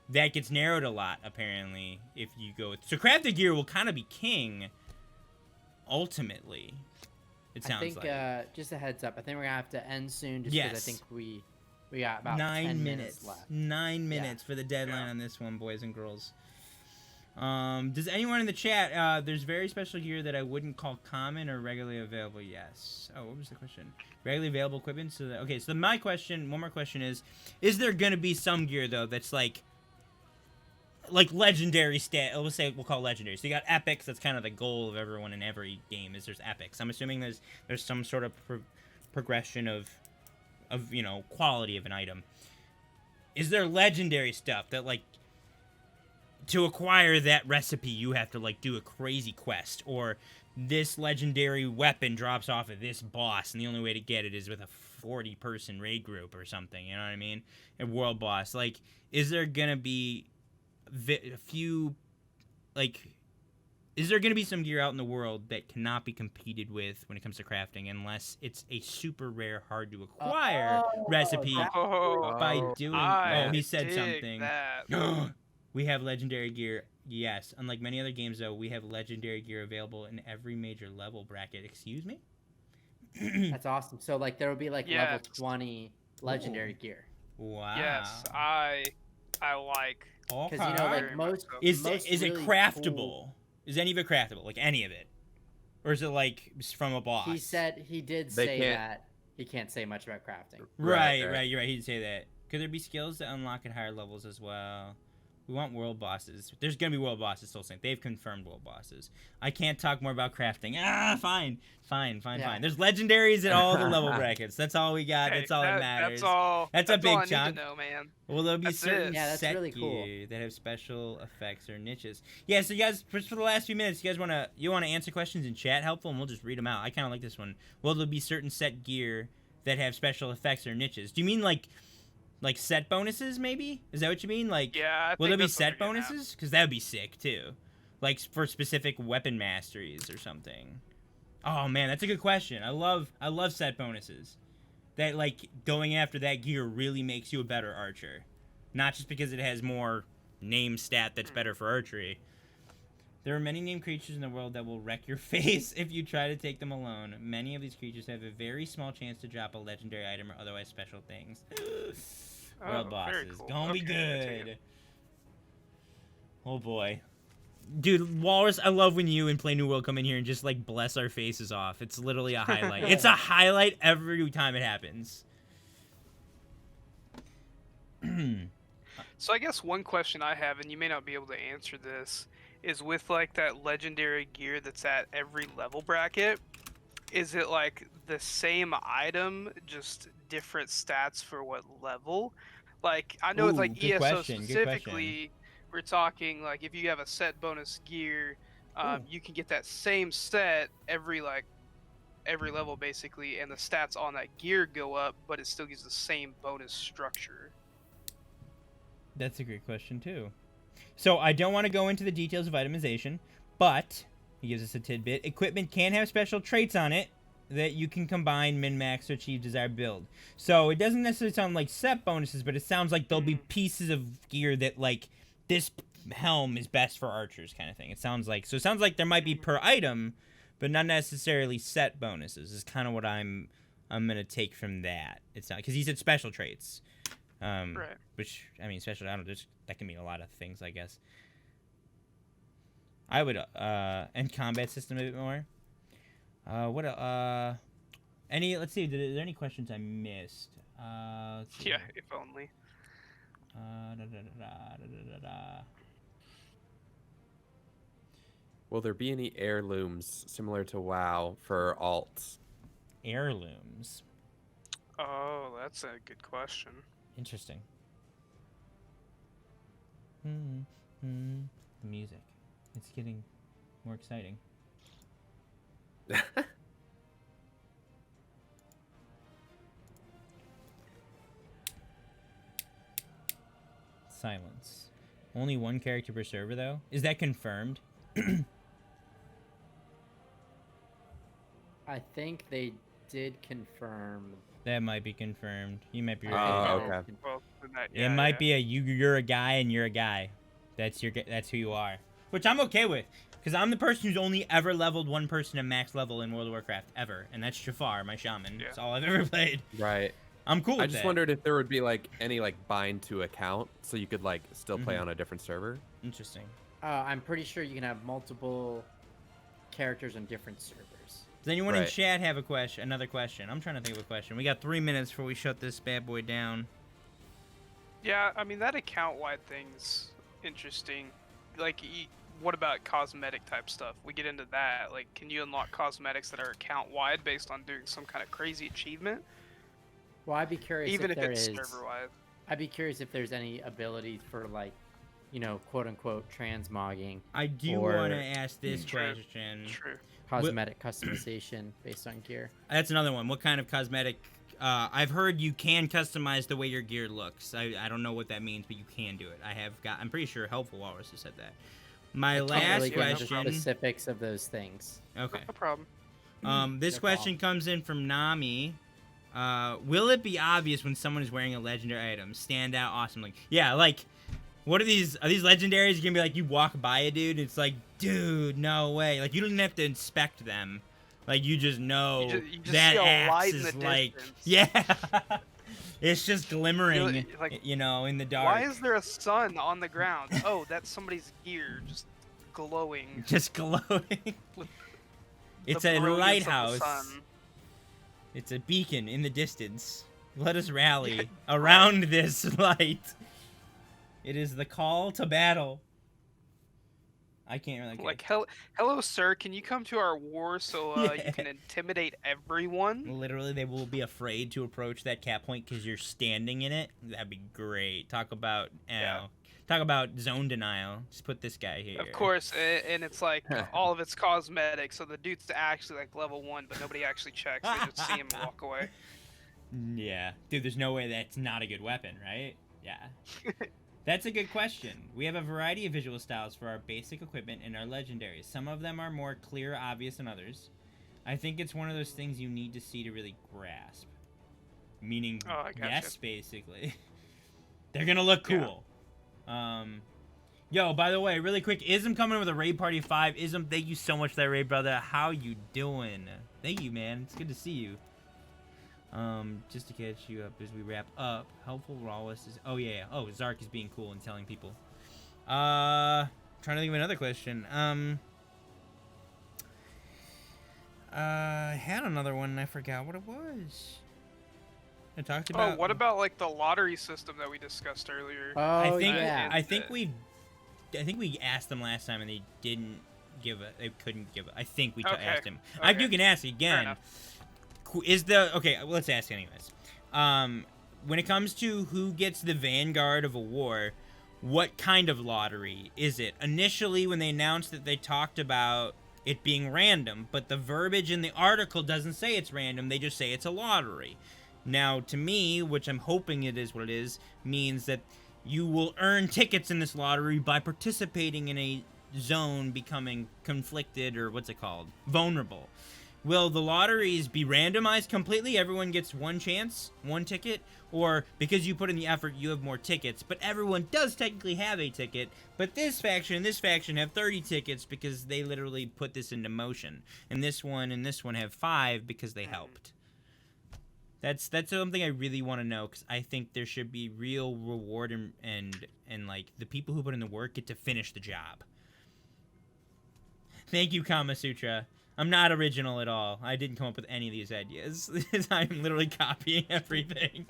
That gets narrowed a lot, apparently, if you go... So crafted gear will kind of be king, ultimately, it sounds like. Just a heads up, I think we're going to have to end soon, just because I think we got about 9 10 minutes left. 9 minutes for the deadline on this one, boys and girls. Does anyone in the chat, there's very special gear that I wouldn't call common or regularly available? Yes. Oh, what was the question? Regularly available equipment? Okay, so my question, one more question is there going to be some gear, though, that's like legendary stat? We'll call it legendary. So you got epics, that's kind of the goal of everyone in every game, is there's epics. I'm assuming there's some sort of progression of quality of an item. Is there legendary stuff that, like, to acquire that recipe you have to, like, do a crazy quest, or this legendary weapon drops off of this boss and the only way to get it is with a 40-person raid group or something, you know what I mean? A world boss. Like, is there gonna be a few, like, is there going to be some gear out in the world that cannot be competed with when it comes to crafting unless it's a super rare, hard to acquire recipe by doing... he said something. We have legendary gear. Yes. Unlike many other games, though, we have legendary gear available in every major level bracket. Excuse me? That's awesome. So, like, there will be, like, level 20 legendary gear. Wow. Yes, I like... Because, you know, like, most Is really it craftable? Cool... Is any of it craftable? Like, any of it? Or is it, like, from a boss? He did say that he can't say much about crafting. Right. You're right. He did say that. Could there be skills that unlock at higher levels as well? We want world bosses. There's going to be world bosses, Soul Sync. They've confirmed world bosses. I can't talk more about crafting. Fine. There's legendaries at all the level brackets. That's all we got. That's all that matters. That's a big all I chunk. Need to know, man. Well, there'll be certain that's set really cool. gear that have special effects or niches. Yeah, so you guys, for the last few minutes, you guys want to answer questions in chat helpful, and we'll just read them out. I kind of like this one. Will there be certain set gear that have special effects or niches? Do you mean like set bonuses, maybe? Is that what you mean? Like, yeah, will there be set bonuses? Because that would be sick, too. Like, for specific weapon masteries or something. Oh, man, that's a good question. I love set bonuses. That, like, going after that gear really makes you a better archer. Not just because it has more name stat that's better for archery. There are many named creatures in the world that will wreck your face if you try to take them alone. Many of these creatures have a very small chance to drop a legendary item or otherwise special things. World bosses. Cool. Gonna be good. Oh boy. Dude, Walrus, I love when you and Play New World come in here and just, like, bless our faces off. It's literally a highlight. It's a highlight every time it happens. So I guess one question I have, and you may not be able to answer this, is with, like, that legendary gear that's at every level bracket, is it, like, the same item, just different stats for what level? Like, I know it's, like, ESO specifically, we're talking, like, if you have a set bonus gear, you can get that same set every level, basically, and the stats on that gear go up, but it still gives the same bonus structure. That's a great question, too. So, I don't want to go into the details of itemization, but, he gives us a tidbit, equipment can have special traits on it that you can combine, min-max, or achieve desired build. So, it doesn't necessarily sound like set bonuses, but it sounds like there'll be pieces of gear that, like, this helm is best for archers kind of thing. It sounds like there might be per item, but not necessarily set bonuses is kind of what I'm gonna take from that. It's not, because he said special traits. Right. Which, I mean, special, I don't know, that can mean a lot of things, I guess. I would, and combat system a bit more. Let's see, are there any questions I missed? Let's see. Yeah, if only. Will there be any heirlooms similar to WoW for alts? Heirlooms? Oh, that's a good question. Interesting. The music. It's getting more exciting. Silence. Only one character per server, though? Is that confirmed? I think they did confirm. That might be confirmed. You might be Oh, right. okay. Well, then that, It might be a you're a guy and you're a guy. That's who you are. Which I'm okay with. Because I'm the person who's only ever leveled one person at max level in World of Warcraft, ever. And that's Jafar, my shaman. Yeah. That's all I've ever played. Right. I'm cool with I just that. wondered if there would be like any like bind to account so you could like still play on a different server. Interesting. I'm pretty sure you can have multiple characters on different servers. Does anyone in Right. chat have a question? Another question. I'm trying to think of a question. We got 3 minutes before we shut this bad boy down. Yeah, I mean that account-wide thing's interesting. Like, what about cosmetic type stuff? We get into that. Like, can you unlock cosmetics that are account-wide based on doing some kind of crazy achievement? Well, I'd be curious Even if if there it's is. server-wide. I'd be curious if there's any ability for like, quote unquote transmogging. I do or want to ask this True. question. True. cosmetic customization based on gear. That's another one. What kind of cosmetic? I've heard you can customize the way your gear looks. I don't know what that means, but you can do it. I'm pretty sure Helpful Walrus has said that. My Can't last really get into question. specifics of those things. Okay. No problem. This No question comes in from Nami. Will it be obvious when someone is wearing a legendary item? Stand out, awesome. Like, yeah, like, what are these? Are these legendaries? You're gonna be like, you walk by a dude, it's like, dude, no way. Like, you don't even have to inspect them. Like, you just know You just that see a axe light in is the like, distance. yeah. It's just glimmering, You're like, in the dark. why is there a sun on the ground? Oh, that's somebody's gear just glowing. Just glowing? With It's the a brilliance of the lighthouse. sun. It's a beacon in the distance. Let us rally around this light. It is the call to battle. I can't really. Like, hello, sir. Can you come to our war so you can intimidate everyone? Literally, they will be afraid to approach that cap point because you're standing in it. That'd be great. Talk about zone denial. Just put this guy here. Of course, and it's like all of it's cosmetic, so the dude's actually like level 1, but nobody actually checks. They just see him and walk away. Yeah, dude. There's no way that's not a good weapon, right? Yeah. That's a good question. We have a variety of visual styles for our basic equipment and our legendaries. Some of them are more clear, obvious than others. I think it's one of those things you need to see to really grasp. Meaning, I gotcha. yes, basically. They're gonna look cool. Yo, by the way, really quick, Ism coming with a raid party of 5. Ism, thank you so much for that raid, brother. How you doing? Thank you, man. It's good to see you. Just to catch you up as we wrap up, Helpful Rawless is... Oh, yeah. Oh, Zark is being cool and telling people. Trying to think of another question. I had another one and I forgot what it was. I talked about... Oh, what about like the lottery system that we discussed earlier? Oh, I think we asked them last time and they didn't give it. They couldn't give it. I think we asked him. Okay. You can ask again. Let's ask anyways. When it comes to who gets the vanguard of a war, what kind of lottery is it? Initially, when they announced that, they talked about it being random, but the verbiage in the article doesn't say it's random. They just say it's a lottery. Now, to me, which I'm hoping it is what it is, means that you will earn tickets in this lottery by participating in a zone becoming conflicted, or what's it called? Vulnerable. Will the lotteries be randomized completely? Everyone gets one chance, one ticket? Or because you put in the effort, you have more tickets, but everyone does technically have a ticket, but this faction and this faction have 30 tickets because they literally put this into motion. And this one have 5 because they helped. That's something I really want to know, because I think there should be real reward and like the people who put in the work get to finish the job. Thank you, Kama Sutra. I'm not original at all. I didn't come up with any of these ideas. I'm literally copying everything.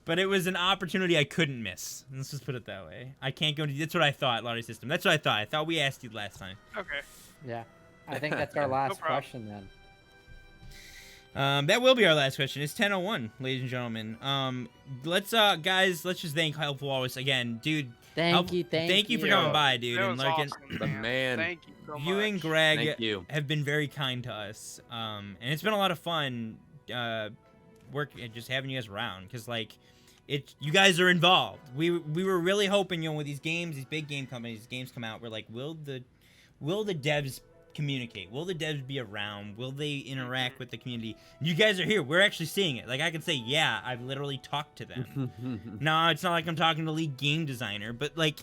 But it was an opportunity I couldn't miss. Let's just put it that way. I can't go into... That's what I thought, lottery system. That's what I thought. I thought we asked you last time. Okay. Yeah. I think that's our last question then. That will be our last question. It's 10:01, ladies and gentlemen. Guys, let's just thank Helpful Walrus again, dude. Thank you for coming by, dude. That And was awesome, The man. Thank you so much. You and Greg Thank you. have been very kind to us, and it's been a lot of fun just having you guys around, because like you guys are involved. We were really hoping, you know, with these games, these big game companies, games come out, we're like, will the devs communicate? Will the devs be around? Will they interact with the community? You guys are here. We're actually seeing it. Like, I can say, yeah, I've literally talked to them. No, it's not like I'm talking to lead game designer, but like,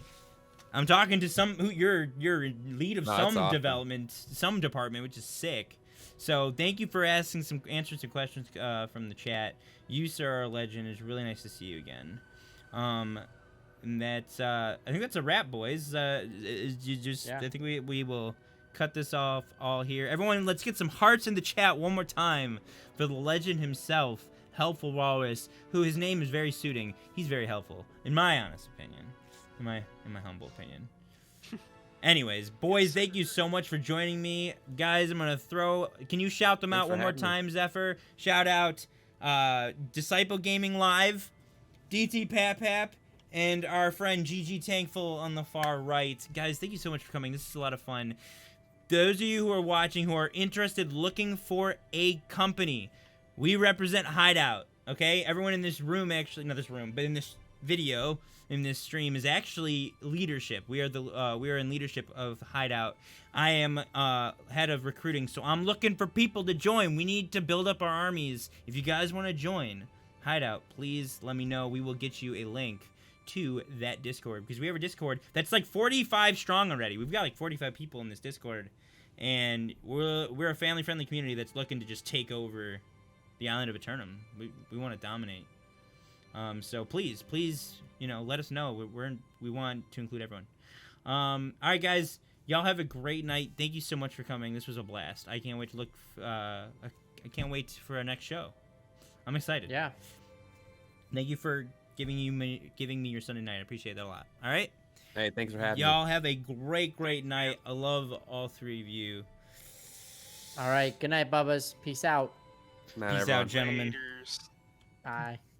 I'm talking to you're lead of some awesome. development, some department, which is sick. So thank you for answering some questions from the chat. You, sir, are a legend. It's really nice to see you again. And that's I think that's a wrap, boys. I think we will cut this off all here. Everyone, let's get some hearts in the chat one more time for the legend himself, Helpful Walrus, who his name is very suiting. He's very helpful, in my honest opinion, in my humble opinion. Anyways, boys, thank you so much for joining me. Guys, I'm going to can you shout them out one more time, Zephyr? Shout out Disciple Gaming Live, DT Pap, and our friend GG Tankful on the far right. Guys, thank you so much for coming. This is a lot of fun. Those of you who are watching who are interested, looking for a company, we represent Hideout, okay? Everyone in this room, actually, not this room, but in this video, in this stream, is actually leadership. We are in leadership of Hideout. I am head of recruiting, so I'm looking for people to join. We need to build up our armies. If you guys want to join Hideout, please let me know. We will get you a link to that Discord, because we have a Discord that's like 45 strong already. We've got like 45 people in this Discord, and we're a family-friendly community that's looking to just take over the island of Eternum. We want to dominate. So please, you know, let us know. We want to include everyone. All right, guys, y'all have a great night. Thank you so much for coming. This was a blast. I can't wait to I can't wait for our next show. I'm excited. Yeah. Thank you for giving me your Sunday night. I appreciate that a lot. All right. Hey, thanks for having me. Y'all have a great night. I love all three of you. All right. Good night, Bubbas. Peace out. Peace out, gentlemen. Bye.